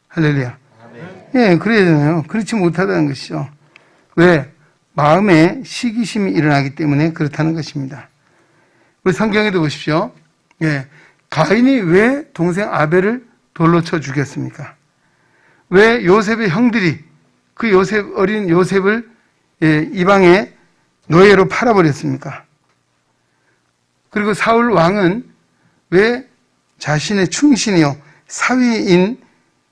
할렐루야. 예, 그래야 되나요? 그렇지 못하다는 것이죠. 왜? 마음에 시기심이 일어나기 때문에 그렇다는 것입니다. 우리 성경에도 보십시오. 예, 가인이 왜 동생 아벨을 돌로 쳐 죽였습니까? 왜 요셉의 형들이 그 어린 요셉을 이방의 노예로 팔아버렸습니까? 그리고 사울 왕은 왜 자신의 충신이요 사위인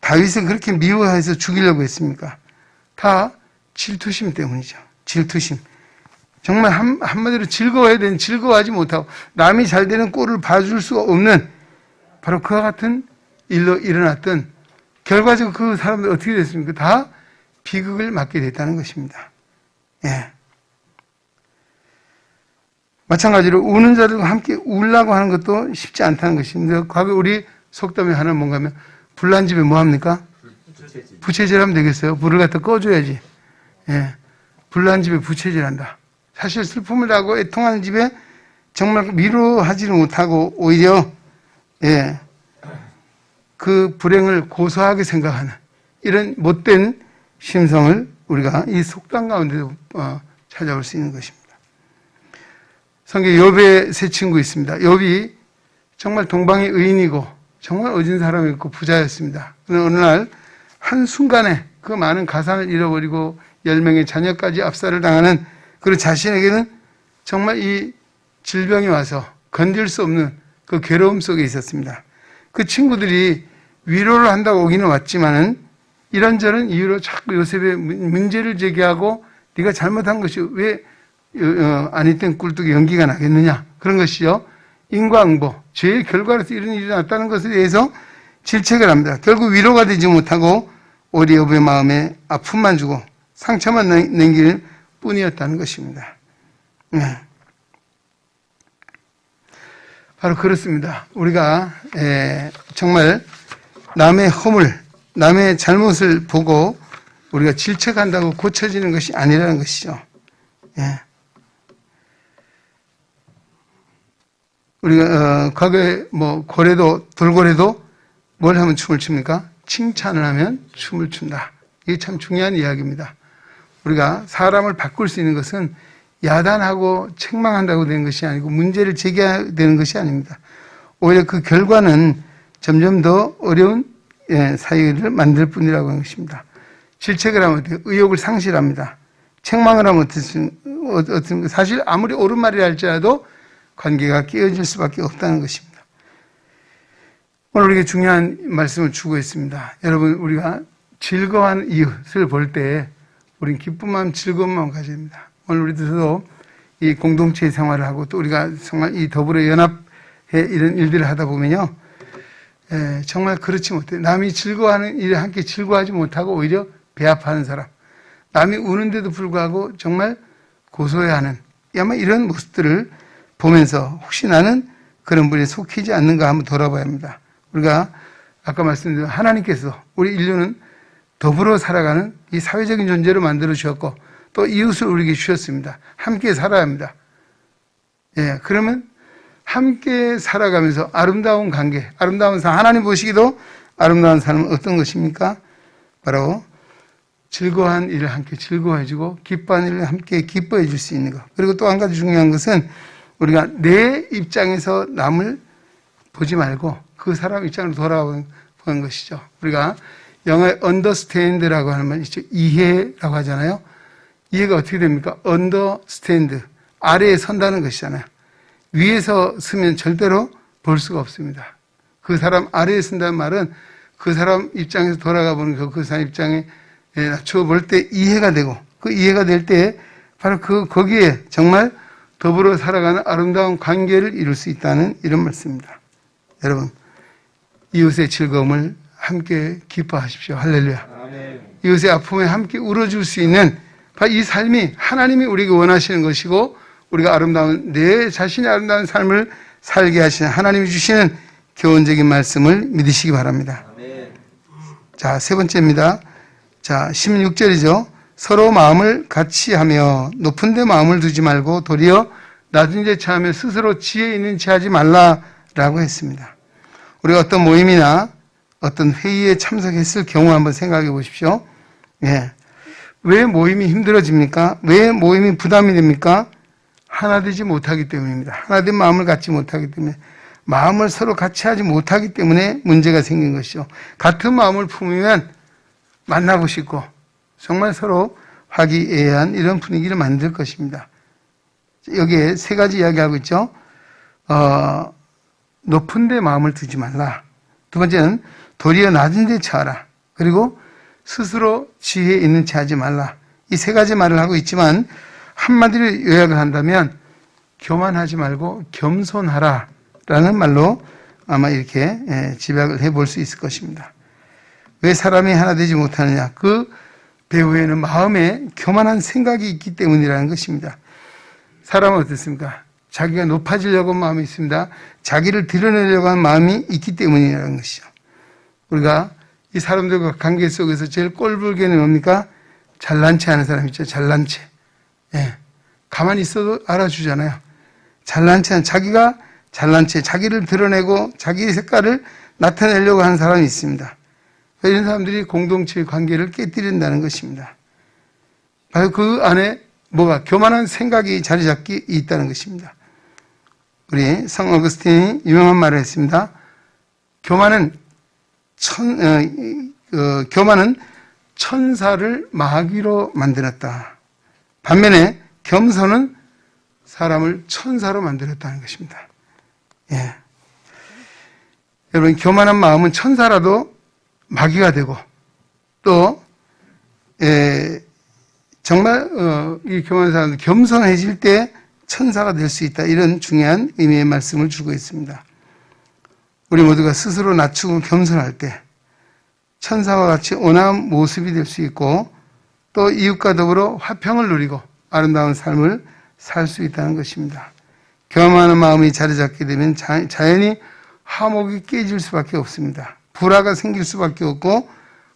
다윗을 그렇게 미워해서 죽이려고 했습니까? 다 질투심 때문이죠. 질투심. 정말 한마디로 즐거워야 되는 즐거워하지 못하고 남이 잘 되는 꼴을 봐줄 수가 없는 바로 그와 같은 일로 일어났던 결과적으로 그 사람들 어떻게 됐습니까? 다 비극을 맞게 됐다는 것입니다. 예. 마찬가지로 우는 자들과 함께 울라고 하는 것도 쉽지 않다는 것입니다. 과거 우리 속담에 하나 뭔가 하면 불난 집에 뭐 합니까? 부채질하면 되겠어요? 불을 갖다 꺼줘야지. 예. 불난 집에 부채질한다. 사실 슬픔을 하고 애통하는 집에 정말 위로하지를 못하고 오히려 그 불행을 고소하게 생각하는 이런 못된 심성을 우리가 이 속담 가운데도 찾아올 수 있는 것입니다. 성경에 욥의 세 친구 있습니다. 욥이 정말 동방의 의인이고 정말 어진 사람이었고 부자였습니다. 그런데 어느 날 한순간에 그 많은 가산을 잃어버리고 10명의 자녀까지 압살을 당하는 그리고 자신에게는 정말 이 질병이 와서 건질 수 없는 그 괴로움 속에 있었습니다. 그 친구들이 위로를 한다고 오기는 왔지만은 이런저런 이유로 자꾸 요셉의 문제를 제기하고 네가 잘못한 것이 왜 아니땐 꿀뚝에 연기가 나겠느냐 그런 것이요. 인과응보, 죄의 결과로서 이런 일이 났다는 것에 대해서 질책을 합니다. 결국 위로가 되지 못하고 오히려 욥의 마음에 아픔만 주고 상처만 남길 뿐이었다는 것입니다. 네. 바로 그렇습니다. 우리가 정말 남의 허물, 남의 잘못을 보고 우리가 질책한다고 고쳐지는 것이 아니라는 것이죠. 예. 우리가 과거에 고래도 돌고래도 뭘 하면 춤을 춥니까? 칭찬을 하면 춤을 춘다. 이게 참 중요한 이야기입니다. 우리가 사람을 바꿀 수 있는 것은 야단하고 책망한다고 되는 것이 아니고 문제를 제기되는 것이 아닙니다. 오히려 그 결과는 점점 더 어려운 사회를 만들 뿐이라고 하는 것입니다. 질책을 하면 어떻게 의욕을 상실합니다. 책망을 하면 어떻습니까? 사실 아무리 옳은 말이라 할지라도 관계가 깨어질 수밖에 없다는 것입니다. 오늘 우리에게 중요한 말씀을 주고 있습니다. 여러분, 우리가 즐거워하는 이웃을 볼 때 우리는 기쁜 마음, 즐거운 마음 가져야 됩니다. 오늘 우리들도 이 공동체 생활을 하고 또 우리가 정말 이 더불어 연합해 이런 일들을 하다 보면요. 정말 그렇지 못해요. 남이 즐거워하는 일에 함께 즐거워하지 못하고 오히려 배아파하는 사람. 남이 우는데도 불구하고 정말 고소해하는 아마 이런 모습들을 보면서 혹시 나는 그런 분에 속히지 않는가 한번 돌아봐야 합니다. 우리가 아까 말씀드린 하나님께서 우리 인류는 더불어 살아가는 이 사회적인 존재로 만들어 주셨고 또 이웃을 우리에게 주셨습니다. 함께 살아야 합니다. 그러면 함께 살아가면서 아름다운 관계, 아름다운 삶, 하나님 보시기도 아름다운 삶은 어떤 것입니까? 바로 즐거워한 일을 함께 즐거워해주고 기뻐하는 일을 함께 기뻐해 줄 수 있는 것. 그리고 또 한 가지 중요한 것은 우리가 내 입장에서 남을 보지 말고 그 사람 입장으로 돌아보는 것이죠. 우리가 영어에 understand라고 하는 말 있죠. 이해라고 하잖아요. 이해가 어떻게 됩니까? understand, 아래에 선다는 것이잖아요. 위에서 서면 절대로 볼 수가 없습니다. 그 사람 아래에 쓴다는 말은 그 사람 입장에서 돌아가 보는 그 사람 입장에 낮춰 볼 때 이해가 되고, 그 이해가 될 때 바로 거기에 정말 더불어 살아가는 아름다운 관계를 이룰 수 있다는 이런 말씀입니다. 여러분, 이웃의 즐거움을 함께 기뻐하십시오. 할렐루야. 아멘. 이웃의 아픔에 함께 울어줄 수 있는 바로 이 삶이 하나님이 우리에게 원하시는 것이고, 우리가 내 자신의 아름다운 삶을 살게 하시는 하나님이 주시는 교훈적인 말씀을 믿으시기 바랍니다. 아멘. 자, 세 번째입니다. 자, 16절이죠. 서로 마음을 같이 하며 높은 데 마음을 두지 말고 도리어 낮은 데 처하며 스스로 지혜 있는 체 하지 말라라고 했습니다. 우리가 어떤 모임이나 어떤 회의에 참석했을 경우 한번 생각해 보십시오. 예. 왜 모임이 힘들어집니까? 왜 모임이 부담이 됩니까? 하나 되지 못하기 때문입니다. 하나 된 마음을 갖지 못하기 때문에, 마음을 서로 같이 하지 못하기 때문에 문제가 생긴 것이죠. 같은 마음을 품으면 만나고 싶고 정말 서로 화기애애한 이런 분위기를 만들 것입니다. 여기에 세 가지 이야기하고 있죠. 높은 데 마음을 두지 말라. 두 번째는 도리어 낮은 데 처하라. 그리고 스스로 지혜 있는 체 하지 말라. 이 세 가지 말을 하고 있지만 한마디로 요약을 한다면 교만하지 말고 겸손하라 라는 말로 아마 이렇게 집약을 해볼 수 있을 것입니다. 왜 사람이 하나 되지 못하느냐? 그 배후에는 마음에 교만한 생각이 있기 때문이라는 것입니다. 사람은 어떻습니까? 자기가 높아지려고 하는 마음이 있습니다. 자기를 드러내려고 하는 마음이 있기 때문이라는 것이죠. 우리가 이 사람들과 관계 속에서 제일 꼴불견이 뭡니까? 잘난 체 하는 사람 있죠. 잘난 체. 예. 가만히 있어도 알아주잖아요. 잘난 체, 자기가 잘난 체, 자기를 드러내고 자기의 색깔을 나타내려고 하는 사람이 있습니다. 이런 사람들이 공동체의 관계를 깨뜨린다는 것입니다. 바로 그 안에 교만한 생각이 자리 잡기 있다는 것입니다. 우리 성 어거스틴이 유명한 말을 했습니다. 교만은 천사를 마귀로 만들었다. 반면에 겸손은 사람을 천사로 만들었다는 것입니다. 예. 여러분, 교만한 마음은 천사라도 마귀가 되고, 또 정말 이 교만한 사람은 겸손해질 때 천사가 될 수 있다. 이런 중요한 의미의 말씀을 주고 있습니다. 우리 모두가 스스로 낮추고 겸손할 때 천사와 같이 온화한 모습이 될 수 있고, 또 이웃과 더불어 화평을 누리고 아름다운 삶을 살 수 있다는 것입니다. 교만한 마음이 자리 잡게 되면 자연히 화목이 깨질 수밖에 없습니다. 불화가 생길 수밖에 없고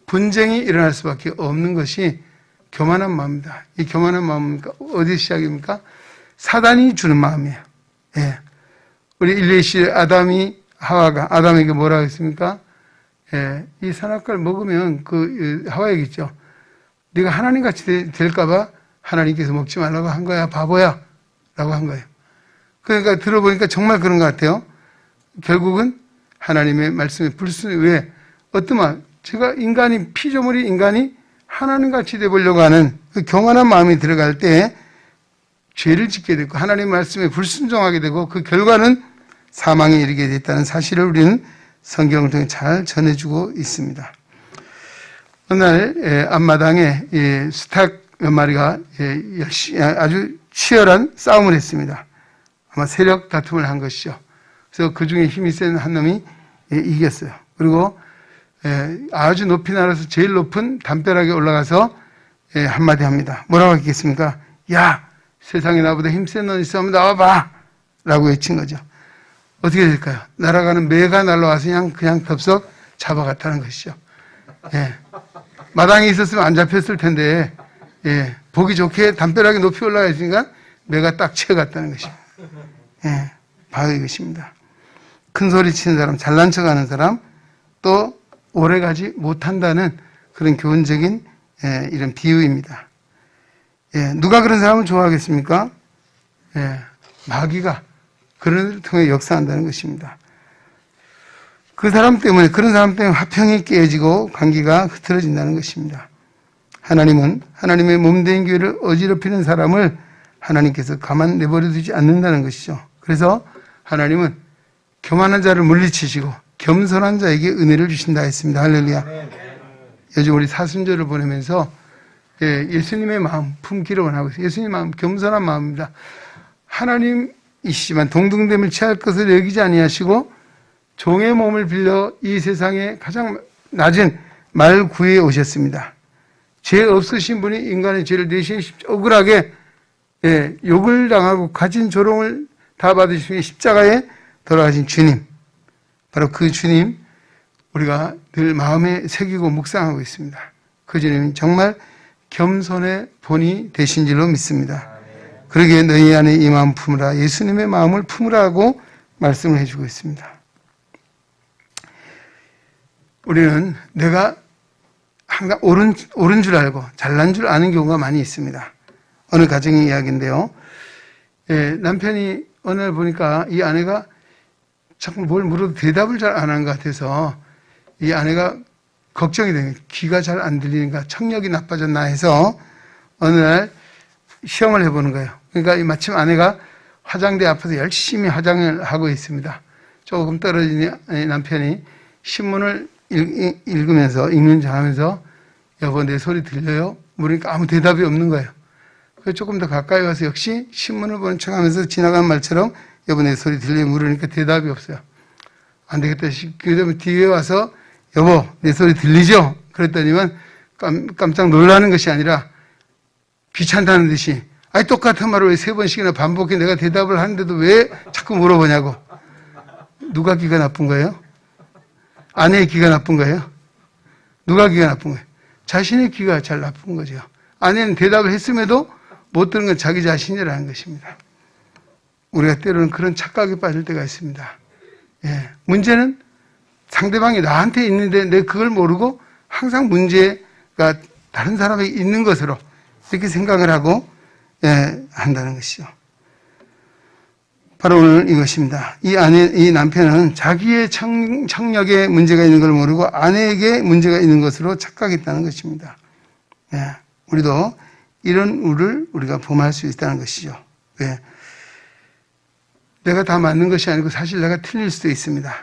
분쟁이 일어날 수밖에 없는 것이 교만한 마음입니다. 이 교만한 마음은 어디 시작입니까? 사단이 주는 마음이에요. 예. 우리 일레시 하와가 아담에게 뭐라고 했습니까? 예. 이 선악과를 먹으면 하와에겠죠. 네가 하나님같이 될까봐 하나님께서 먹지 말라고 한 거야, 바보야 라고 한 거예요. 그러니까 들어보니까 정말 그런 것 같아요. 결국은 하나님의 말씀에 왜 제가 피조물이 인간이 하나님같이 되보려고 하는 그 교만한 마음이 들어갈 때 죄를 짓게 되고 하나님의 말씀에 불순종하게 되고 그 결과는 사망에 이르게 됐다는 사실을 우리는 성경을 통해 잘 전해주고 있습니다. 어느 날 앞마당에 수탉 몇 마리가 아주 치열한 싸움을 했습니다. 아마 세력 다툼을 한 것이죠. 그래서 그 중에 힘이 센 한 놈이 이겼어요. 그리고 아주 높이 날아서 제일 높은 담벼락에 올라가서 한마디 합니다. 뭐라고 했겠습니까? 야, 세상에 나보다 힘센 놈 있으면 나와봐! 라고 외친 거죠. 어떻게 될까요? 날아가는 매가 날아와서 그냥 덥석 잡아갔다는 것이죠. 예. 마당에 있었으면 안 잡혔을 텐데, 예. 보기 좋게 담벼락에 높이 올라가 있으니까 매가 딱 치어갔다는 것이죠. 예. 바로 이것입니다. 큰 소리 치는 사람, 잘난 척 하는 사람, 또 오래가지 못한다는 그런 교훈적인 이런 비유입니다. 예, 누가 그런 사람을 좋아하겠습니까? 예, 마귀가 그런 일을 통해 역사한다는 것입니다. 그런 사람 때문에 화평이 깨어지고 관계가 흐트러진다는 것입니다. 하나님은 하나님의 몸된 교회를 어지럽히는 사람을 하나님께서 가만 내버려 두지 않는다는 것이죠. 그래서 하나님은 교만한 자를 물리치시고 겸손한 자에게 은혜를 주신다 했습니다. 할렐루야. 요즘 우리 사순절을 보내면서 예수님의 마음 품기를 원하고 있어요. 예수님의 마음, 겸손한 마음입니다. 하나님이시지만 동등됨을 취할 것을 여기지 아니하시고 종의 몸을 빌려 이 세상에 가장 낮은 말 구해 오셨습니다. 죄 없으신 분이 인간의 죄를 대신 억울하게 욕을 당하고 가진 조롱을 다 받으시고 십자가에 돌아가신 주님, 바로 그 주님 우리가 늘 마음에 새기고 묵상하고 있습니다. 그 주님은 정말 겸손의 본이 되신 줄로 믿습니다. 그러기에 너희 안에 이 마음 품으라, 예수님의 마음을 품으라고 말씀을 해주고 있습니다. 우리는 내가 항상 옳은 줄 알고 잘난 줄 아는 경우가 많이 있습니다. 어느 가정의 이야기인데요. 남편이 어느 날 보니까 이 아내가 자꾸 뭘 물어도 대답을 잘 안 하는 것 같아서 이 아내가 걱정이 되는 거예요. 귀가 잘 안 들리는가, 청력이 나빠졌나 해서 어느 날 시험을 해보는 거예요. 그러니까 마침 아내가 화장대 앞에서 열심히 화장을 하고 있습니다. 조금 떨어진 남편이 신문을 읽으면서 읽는 척 하면서 여보 내 소리 들려요? 물으니까 아무 대답이 없는 거예요. 그래서 조금 더 가까이 와서 역시 신문을 보는 척 하면서 지나간 말처럼 여보 내 소리 들려요? 물으니까 대답이 없어요. 안 되겠다. 그러면 뒤에 와서 여보 내 소리 들리죠? 그랬더니만 깜짝 놀라는 것이 아니라 귀찮다는 듯이 아니 똑같은 말을 왜 3번씩이나 반복해 내가 대답을 하는데도 왜 자꾸 물어보냐고. 누가 귀가 나쁜 거예요? 아내의 귀가 나쁜 거예요? 누가 귀가 나쁜 거예요? 자신의 귀가 잘 나쁜 거죠. 아내는 대답을 했음에도 못 들은 건 자기 자신이라는 것입니다. 우리가 때로는 그런 착각에 빠질 때가 있습니다. 문제는 상대방이 나한테 있는데 내가 그걸 모르고 항상 문제가 다른 사람에게 있는 것으로 이렇게 생각을 하고 한다는 것이죠. 바로 오늘 이것입니다. 이 남편은 자기의 청력에 문제가 있는 걸 모르고 아내에게 문제가 있는 것으로 착각했다는 것입니다. 우리도 이런 우를 우리가 범할 수 있다는 것이죠. 왜? 내가 다 맞는 것이 아니고 사실 내가 틀릴 수도 있습니다.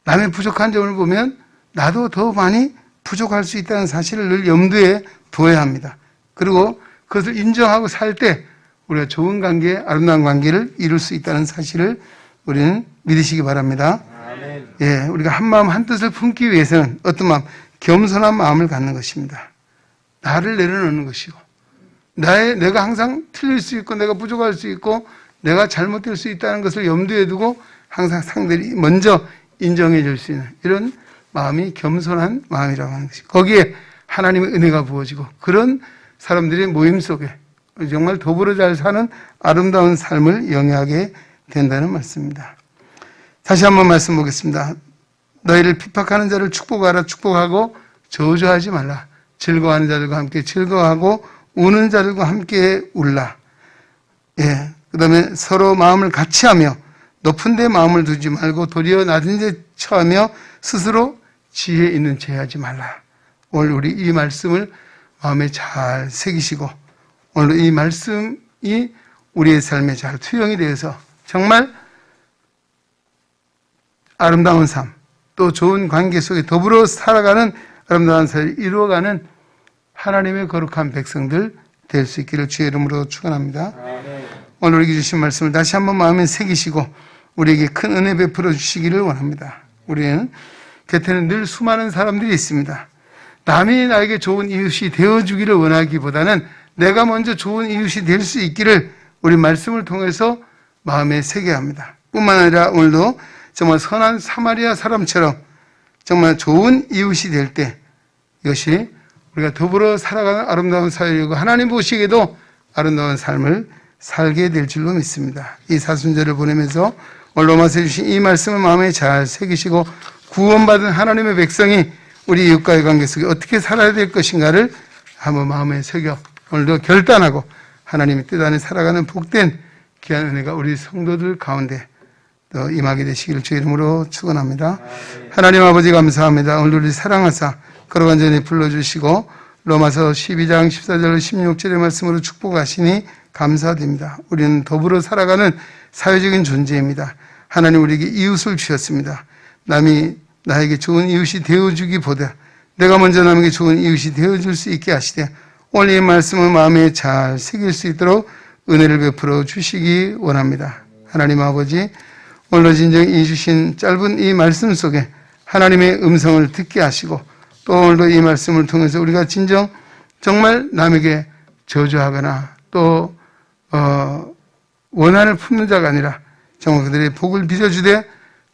남의 부족한 점을 보면 나도 더 많이 부족할 수 있다는 사실을 늘 염두에 두어야 합니다. 그리고 그것을 인정하고 살 때 우리가 좋은 관계, 아름다운 관계를 이룰 수 있다는 사실을 우리는 믿으시기 바랍니다. 아멘. 우리가 한 마음 한 뜻을 품기 위해서는 어떤 마음, 겸손한 마음을 갖는 것입니다. 나를 내려놓는 것이고 내가 항상 틀릴 수 있고 내가 부족할 수 있고 내가 잘못될 수 있다는 것을 염두에 두고 항상 상대를 먼저 인정해 줄 수 있는 이런 마음이 겸손한 마음이라고 하는 것이 거기에 하나님의 은혜가 부어지고 그런 사람들의 모임 속에 정말 더불어 잘 사는 아름다운 삶을 영위하게 된다는 말씀입니다. 다시 한번 말씀 보겠습니다. 너희를 핍박하는 자를 축복하라. 축복하고 저주하지 말라. 즐거워하는 자들과 함께 즐거워하고 우는 자들과 함께 울라. 그 다음에 서로 마음을 같이 하며 높은 데 마음을 두지 말고 도리어 낮은 데 처하며 스스로 지혜 있는 체 하지 말라. 오늘 우리 이 말씀을 마음에 잘 새기시고 오늘 이 말씀이 우리의 삶에 잘 투영이 되어서 정말 아름다운 삶, 또 좋은 관계 속에 더불어 살아가는 아름다운 삶을 이루어가는 하나님의 거룩한 백성들 될 수 있기를 주의 이름으로 축원합니다. 오늘 우리에게 주신 말씀을 다시 한번 마음에 새기시고 우리에게 큰 은혜 베풀어 주시기를 원합니다. 우리는 곁에는 늘 수많은 사람들이 있습니다. 남이 나에게 좋은 이웃이 되어주기를 원하기보다는 내가 먼저 좋은 이웃이 될 수 있기를 우리 말씀을 통해서 마음에 새겨야 합니다. 뿐만 아니라 오늘도 정말 선한 사마리아 사람처럼 정말 좋은 이웃이 될 때 이것이 우리가 더불어 살아가는 아름다운 사회이고 하나님 보시기에도 아름다운 삶을 살게 될 줄로 믿습니다. 이 사순절을 보내면서 오늘 로마서에 주신 이 말씀을 마음에 잘 새기시고 구원받은 하나님의 백성이 우리 이웃과의 관계 속에 어떻게 살아야 될 것인가를 한번 마음에 새겨 오늘도 결단하고 하나님의 뜻 안에 살아가는 복된 귀한 은혜가 우리 성도들 가운데 또 임하게 되시기를 주의 이름으로 축원합니다. 하나님 아버지 감사합니다. 오늘 우리 사랑하사 거룩한 전에 불러주시고 로마서 12장 14절 16절의 말씀으로 축복하시니 감사드립니다. 우리는 더불어 살아가는 사회적인 존재입니다. 하나님 우리에게 이웃을 주셨습니다. 남이 나에게 좋은 이웃이 되어주기보다 내가 먼저 남에게 좋은 이웃이 되어줄 수 있게 하시되 오늘 이 말씀을 마음에 잘 새길 수 있도록 은혜를 베풀어 주시기 원합니다. 하나님 아버지, 오늘 진정 이 주신 짧은 이 말씀 속에 하나님의 음성을 듣게 하시고 또 오늘도 이 말씀을 통해서 우리가 진정 정말 남에게 저주하거나 또 원한을 품는 자가 아니라 정말 그들의 복을 빚어주되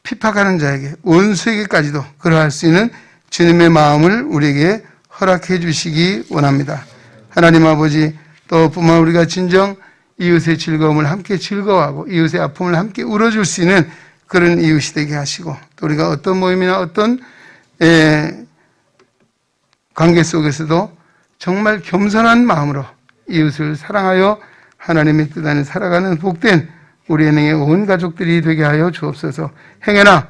핍박하는 자에게 원수에게까지도 그러할 수 있는 주님의 마음을 우리에게 허락해 주시기 원합니다. 하나님 아버지, 또 뿐만 우리가 진정 이웃의 즐거움을 함께 즐거워하고 이웃의 아픔을 함께 울어줄 수 있는 그런 이웃이 되게 하시고 또 우리가 어떤 모임이나 어떤 관계 속에서도 정말 겸손한 마음으로 이웃을 사랑하여 하나님의 뜻 안에 살아가는 복된 우리 은행의 온 가족들이 되게 하여 주옵소서. 행여나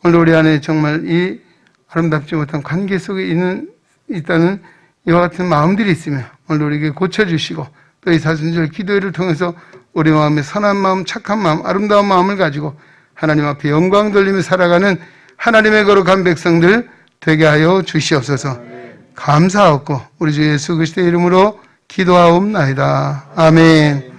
오늘 우리 안에 정말 이 아름답지 못한 관계 속에 있다는 이와 같은 마음들이 있으며 오늘 우리에게 고쳐주시고 또 이 사순절 기도회를 통해서 우리 마음에 선한 마음, 착한 마음, 아름다운 마음을 가지고 하나님 앞에 영광 돌리며 살아가는 하나님의 거룩한 백성들 되게 하여 주시옵소서. 감사하옵고 우리 주 예수 그리스도의 이름으로 기도하옵나이다. 아멘.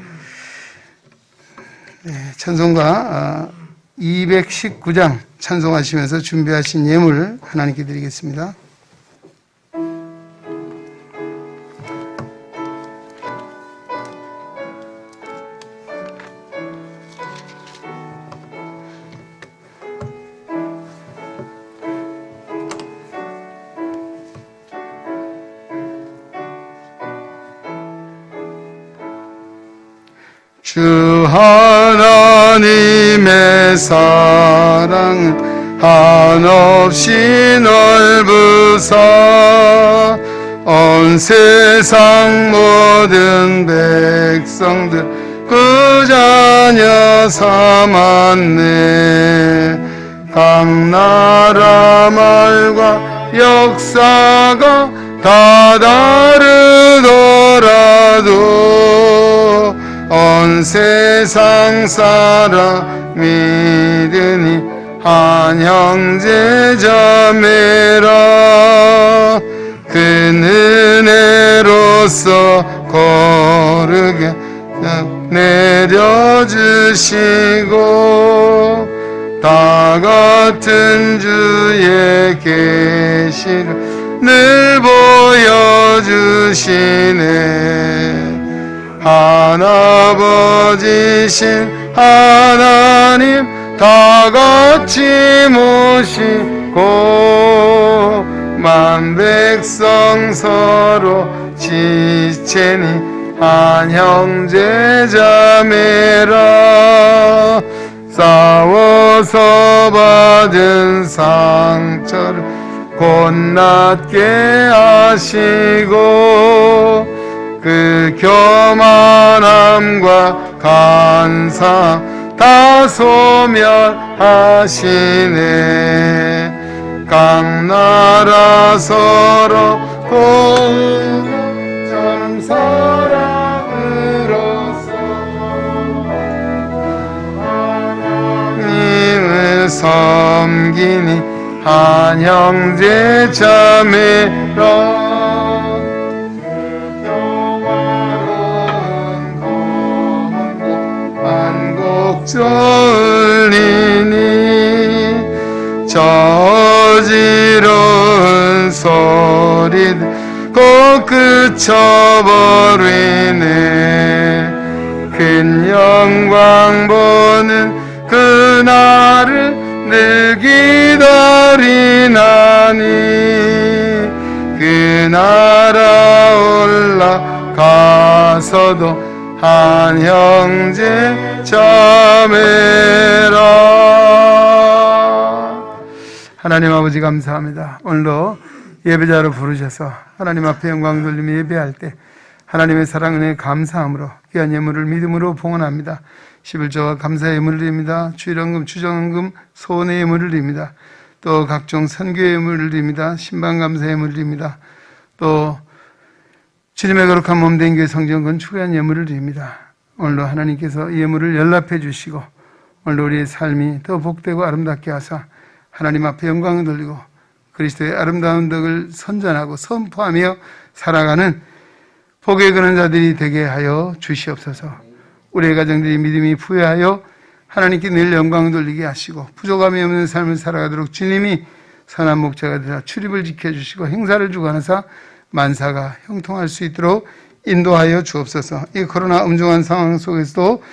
네, 찬송가 219장 찬송하시면서 준비하신 예물 하나님께 드리겠습니다. 주 하나님의 사랑은 한없이 넓으사 온 세상 모든 백성들 그 자녀 삼았네. 각 나라 말과 역사가 다 다르더라도 온 세상 사람 믿으니 한 형제 자매라. 그 은혜로서 거룩에 내려주시고 다 같은 주의 계시를 늘 보여주시네. 하나버지신 하나님 다 같이 모시고 만 백성 서로 지체니 한 형제 자매라. 싸워서 받은 상처를 곧낫게 하시고 그 교만함과 간사 다 소멸하시네. 각 나라 서로 참 사랑으로서 하나님을 섬기니 한 형제 자매라. 쫄리니 저 어지러운 소리들 곧 그쳐버리네. 큰 영광 보는 그날을 늘 기다리나니 그 나라 올라가서도 한 형제 자매라. 하나님 아버지 감사합니다. 오늘도 예배자로 부르셔서 하나님 앞에 영광 돌리며 예배할 때 하나님의 사랑 은혜에 감사함으로 귀한 예물을 믿음으로 봉헌합니다. 11조와 감사 예물을 드립니다. 주일헌금, 추정헌금, 소원의 예물을 드립니다. 또 각종 선교 예물을 드립니다. 신방 감사 예물을 드립니다. 또 주님의 거룩한 몸된 교회 성전건 추가한 예물을 드립니다. 오늘도 하나님께서 이 예물을 연락해 주시고 오늘도 우리의 삶이 더 복되고 아름답게 하사 하나님 앞에 영광을 돌리고 그리스도의 아름다운 덕을 선전하고 선포하며 살아가는 복에 그는 자들이 되게 하여 주시옵소서. 우리의 가정들이 믿음이 부여하여 하나님께 늘 영광을 돌리게 하시고 부족함이 없는 삶을 살아가도록 주님이 선한 목자가 되사 출입을 지켜주시고 행사를 주관하사 만사가 형통할 수 있도록 인도하여 주옵소서. 이 코로나 엄중한 상황 속에서도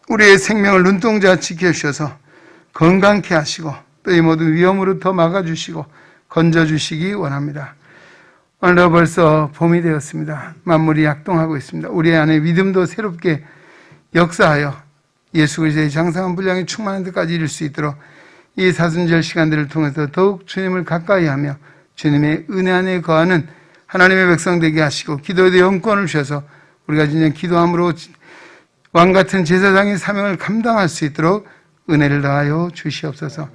우리의 생명을 눈동자 지켜주셔서 건강케 하시고 또 이 모든 위험으로부터 막아주시고 건져주시기 원합니다. 오늘도 벌써 봄이 되었습니다. 만물이 약동하고 있습니다. 우리 안에 믿음도 새롭게 역사하여 예수 그리스도의 장성한 분량이 충만한 데까지 이룰 수 있도록 이 사순절 시간들을 통해서 더욱 주님을 가까이 하며 주님의 은혜 안에 거하는 하나님의 백성 되게 하시고 기도의 영권을 주셔서 우리가 진정 기도함으로 왕같은 제사장의 사명을 감당할 수 있도록 은혜를 다하여 주시옵소서.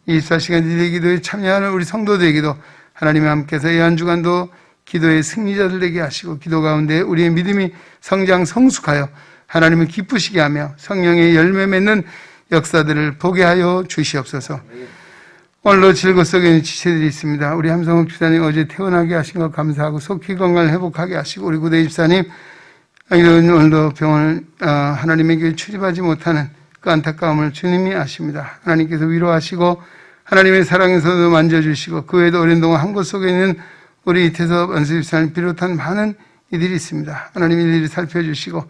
24시간 일일 기도에 참여하는 우리 성도들에게도 하나님의 함께서 이 한 주간도 기도의 승리자들 되게 하시고 기도 가운데 우리의 믿음이 성장 성숙하여 하나님을 기쁘시게 하며 성령의 열매 맺는 역사들을 보게 하여 주시옵소서. 오늘도 질고 속에 있는 지체들이 있습니다. 우리 함성욱 집사님 어제 퇴원하게 하신 것 감사하고 속히 건강을 회복하게 하시고 우리 구대 집사님 오늘도 병원을 하나님의 교회 출입하지 못하는 그 안타까움을 주님이 아십니다. 하나님께서 위로하시고 하나님의 사랑에서도 만져주시고 그 외에도 오랜 동안 한 곳 속에 있는 우리 이태섭 안수 집사님 비롯한 많은 이들이 있습니다. 하나님이 일일이 살펴주시고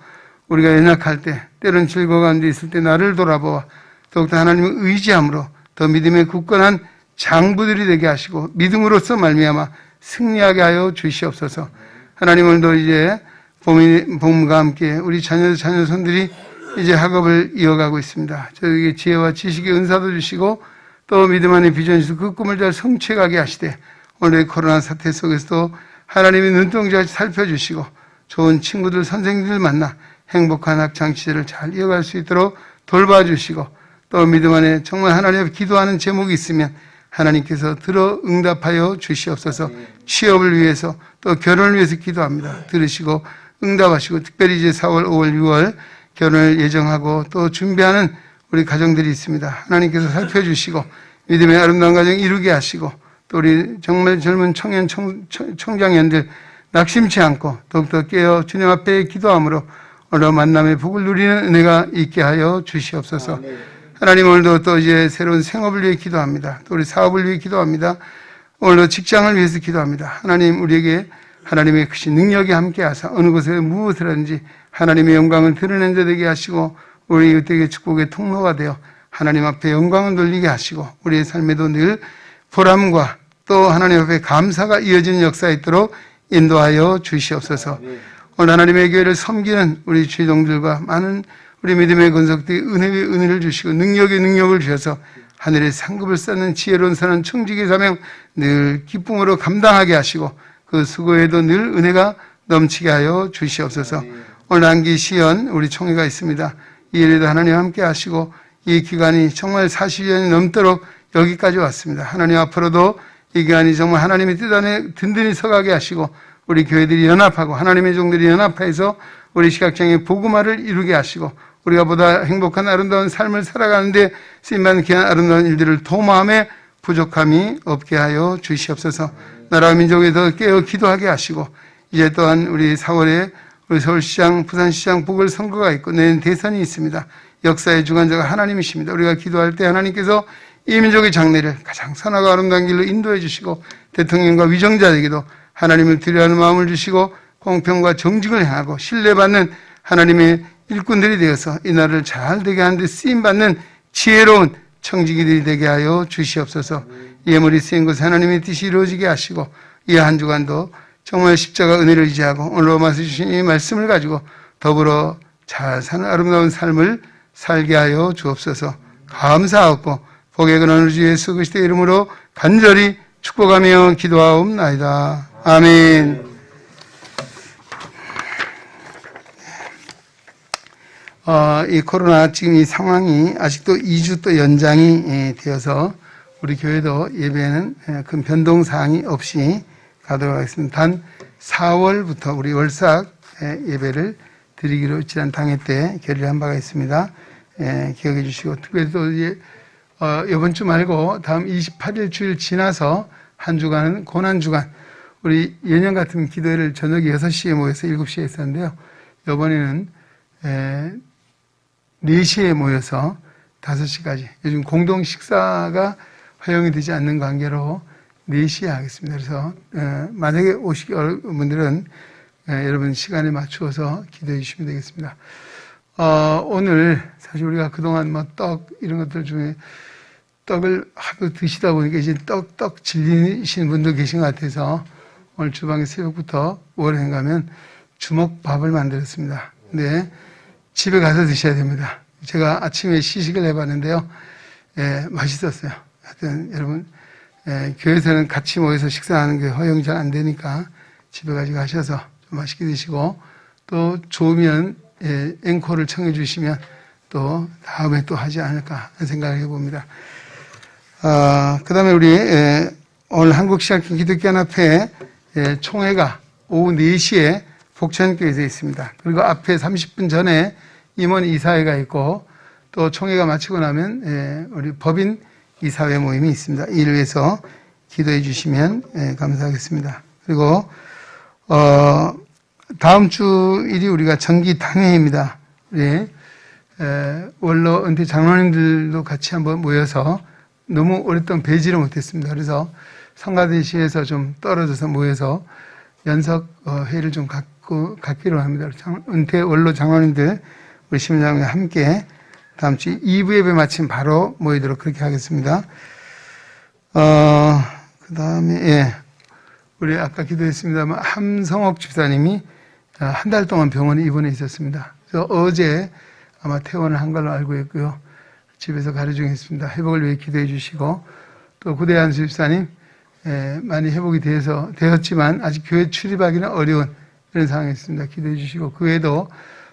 우리가 연약할 때 때론 질거 가운데 있을 때 나를 돌아보아 더욱더 하나님을 의지함으로 더 믿음의 굳건한 장부들이 되게 하시고 믿음으로써 말미암아 승리하게 하여 주시옵소서. 하나님 오늘도 이제 봄과 함께 우리 자녀손들이 이제 학업을 이어가고 있습니다. 저에게 지혜와 지식의 은사도 주시고 또 믿음 안에 비전 주시고 그 꿈을 잘 성취하게 하시되 오늘의 코로나 사태 속에서도 하나님의 눈동자같이 살펴주시고 좋은 친구들 선생님들 만나 행복한 학창 시절을 잘 이어갈 수 있도록 돌봐주시고 또 믿음 안에 정말 하나님 앞에 기도하는 제목이 있으면 하나님께서 들어 응답하여 주시옵소서. 취업을 위해서 또 결혼을 위해서 기도합니다. 들으시고 응답하시고 특별히 이제 4월, 5월, 6월 결혼을 예정하고 또 준비하는 우리 가정들이 있습니다. 하나님께서 살펴주시고 믿음의 아름다운 가정 이루게 하시고 또 우리 정말 젊은 청년 청장년들 낙심치 않고 더욱더 깨어 주님 앞에 기도함으로 오늘 만남의 복을 누리는 은혜가 있게 하여 주시옵소서. 하나님 오늘도 또 이제 새로운 생업을 위해 기도합니다. 또 우리 사업을 위해 기도합니다. 오늘도 직장을 위해서 기도합니다. 하나님 우리에게 하나님의 크신 능력이 함께 하사 어느 곳에 무엇을 하든지 하나님의 영광을 드러낸 자 되게 하시고 우리 이웃에게 축복의 통로가 되어 하나님 앞에 영광을 돌리게 하시고 우리의 삶에도 늘 보람과 또 하나님 앞에 감사가 이어지는 역사가 있도록 인도하여 주시옵소서. 오늘 하나님의 교회를 섬기는 우리 주종들과 많은 우리 믿음의 건석들이 은혜의 은혜를 주시고 능력의 능력을 주셔서 하늘의 상급을 쌓는 지혜로운 선한 청지기 사명 늘 기쁨으로 감당하게 하시고 그 수고에도 늘 은혜가 넘치게 하여 주시옵소서. 오늘 단기 시연 우리 총회가 있습니다. 이 일에도 하나님 함께 하시고 이 기간이 정말 40년이 넘도록 여기까지 왔습니다. 하나님 앞으로도 이 기간이 정말 하나님의 뜻 안에 든든히 서가게 하시고 우리 교회들이 연합하고 하나님의 종들이 연합해서 우리 시각장애 복음화를 이루게 하시고 우리가 보다 행복한 아름다운 삶을 살아가는데 쓰임받는 귀한 아름다운 일들을 도모함에 부족함이 없게 하여 주시옵소서. 나라와 민족에 더 깨어 기도하게 하시고 이제 또한 우리 4월에 우리 서울시장, 부산시장 보궐선거가 있고 내년 대선이 있습니다. 역사의 주관자가 하나님이십니다. 우리가 기도할 때 하나님께서 이 민족의 장래를 가장 선하고 아름다운 길로 인도해 주시고 대통령과 위정자에게도 하나님을 두려워하는 마음을 주시고 공평과 정직을 행하고 신뢰받는 하나님의 일꾼들이 되어서 이 나라를 잘 되게 하는 데 쓰임받는 지혜로운 청지기들이 되게 하여 주시옵소서. 예물이 쓰인 곳에 하나님의 뜻이 이루어지게 하시고 이 한 주간도 정말 십자가 은혜를 의지하고 오늘 로마서 주신 이 말씀을 가지고 더불어 잘 사는 아름다운 삶을 살게 하여 주옵소서. 감사하고 복의 근원 주 예수 그리스도의 이름으로 간절히 축복하며 기도하옵나이다. 아멘. 이 코로나 지금 이 상황이 아직도 2주 또 연장이 되어서 우리 교회도 예배는 큰 변동 사항이 없이 가도록 하겠습니다. 단 4월부터 우리 월삭 예배를 드리기로 지난 당회 때 결의한 바가 있습니다. 기억해 주시고 특별히 또 이제 이번 주 말고 다음 28일 주일 지나서 한 주간은 고난주간, 우리 예년 같은 기도회를 저녁 6시에 모여서 7시에 했었는데요. 이번에는 4시에 모여서 5시까지, 요즘 공동 식사가 허용이 되지 않는 관계로 4시에 하겠습니다. 그래서 만약에 오시기 어려운 분들은 여러분 시간에 맞추어서 기도해 주시면 되겠습니다. 오늘 사실 우리가 그동안 뭐 떡 이런 것들 중에 떡을 하도 드시다 보니까 이제 떡 질리시는 분도 계신 것 같아서 오늘 주방에 새벽부터 뭘 했가면 주먹밥을 만들었습니다. 근데 집에 가서 드셔야 됩니다. 제가 아침에 시식을 해봤는데요. 맛있었어요. 하여튼 여러분 교회에서는 같이 모여서 식사하는 게 허용이 잘 안 되니까 집에 가셔서 좀 맛있게 드시고 또 좋으면 앵콜을 청해 주시면 또 다음에 또 하지 않을까 하는 생각을 해봅니다. 그 다음에 우리 오늘 한국시각힌 기독교연합회 총회가 오후 4시에 복천교회에서 있습니다. 그리고 앞에 30분 전에 임원 이사회가 있고 또 총회가 마치고 나면 우리 법인 이사회 모임이 있습니다. 이를 위해서 기도해 주시면 감사하겠습니다. 그리고 다음 주일이 우리가 정기 당회입니다. 우리 원로 은퇴 장로님들도 같이 한번 모여서 너무 오랫동안 뵈지를 못했습니다. 그래서 성가대시에서 좀 떨어져서 모여서 연석 회의를 좀 갖기로 합니다. 은퇴 원로 장로님들 우리 심장과 함께 다음 주 2부 예배 마침 바로 모이도록 그렇게 하겠습니다. 그 다음에 우리 아까 기도했습니다만 함성옥 집사님이 한 달 동안 병원에 입원해 있었습니다. 그래서 어제 아마 퇴원을 한 걸로 알고 있고요. 집에서 가려 중했습니다. 회복을 위해 기도해 주시고 또 구대한 집사님 많이 회복이 되었지만 아직 교회 출입하기는 어려운 그런 상황이 있습니다. 기도해 주시고 그 외에도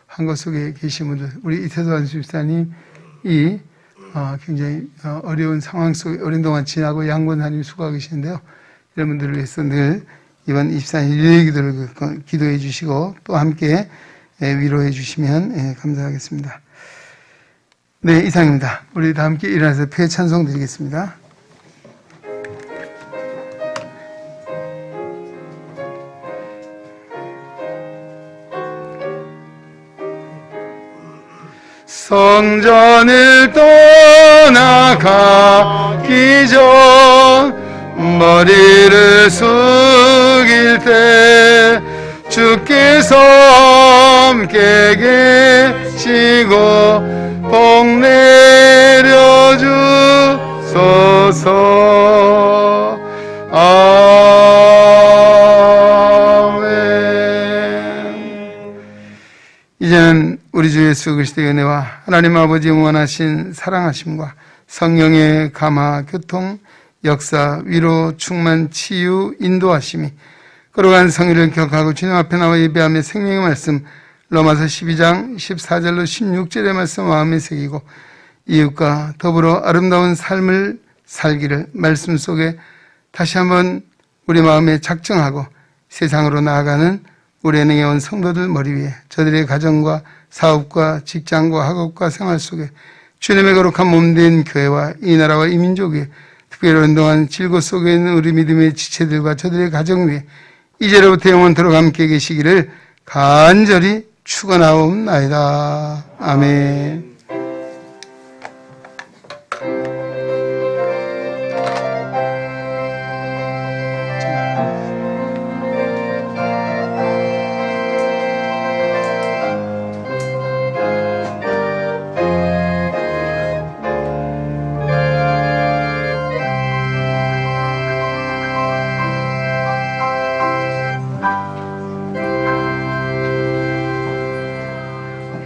한국 속에 계신 분들 우리 이태선 집사님이 굉장히 어려운 상황 속에 오랜 동안 지나고 양권사님이 수고하고 계시는데요. 이런 분들을 위해서 늘 이번 24일 일요일 기도를 기도해 주시고 또 함께 위로해 주시면 감사하겠습니다. 네, 이상입니다. 우리 다 함께 일어나서 폐 찬송 드리겠습니다. 성전을 떠나가기 전 머리를 숙일 때 주께서 함께 계시고 복 내려주소서. 아멘. 이제는 우리 주 예수 그리스도의 은혜와 하나님 아버지 영원하신 사랑하심과 성령의 감화 교통 역사 위로 충만 치유 인도하심이 걸어간 성의를 기억하고 주님 앞에 나와 예배하며 생명의 말씀 로마서 12장 14절로 16절의 말씀 마음에 새기고 이웃과 더불어 아름다운 삶을 살기를 말씀 속에 다시 한번 우리 마음에 작정하고 세상으로 나아가는 우리 은행에 온 성도들 머리 위에 저들의 가정과 사업과 직장과 학업과 생활 속에 주님의 거룩한 몸된 교회와 이 나라와 이 민족 위에 특별히 오랜 동안 질고 속에 있는 우리 믿음의 지체들과 저들의 가정 위에 이제로부터 영원토록 함께 계시기를 간절히 축원하옵나이다. 아멘.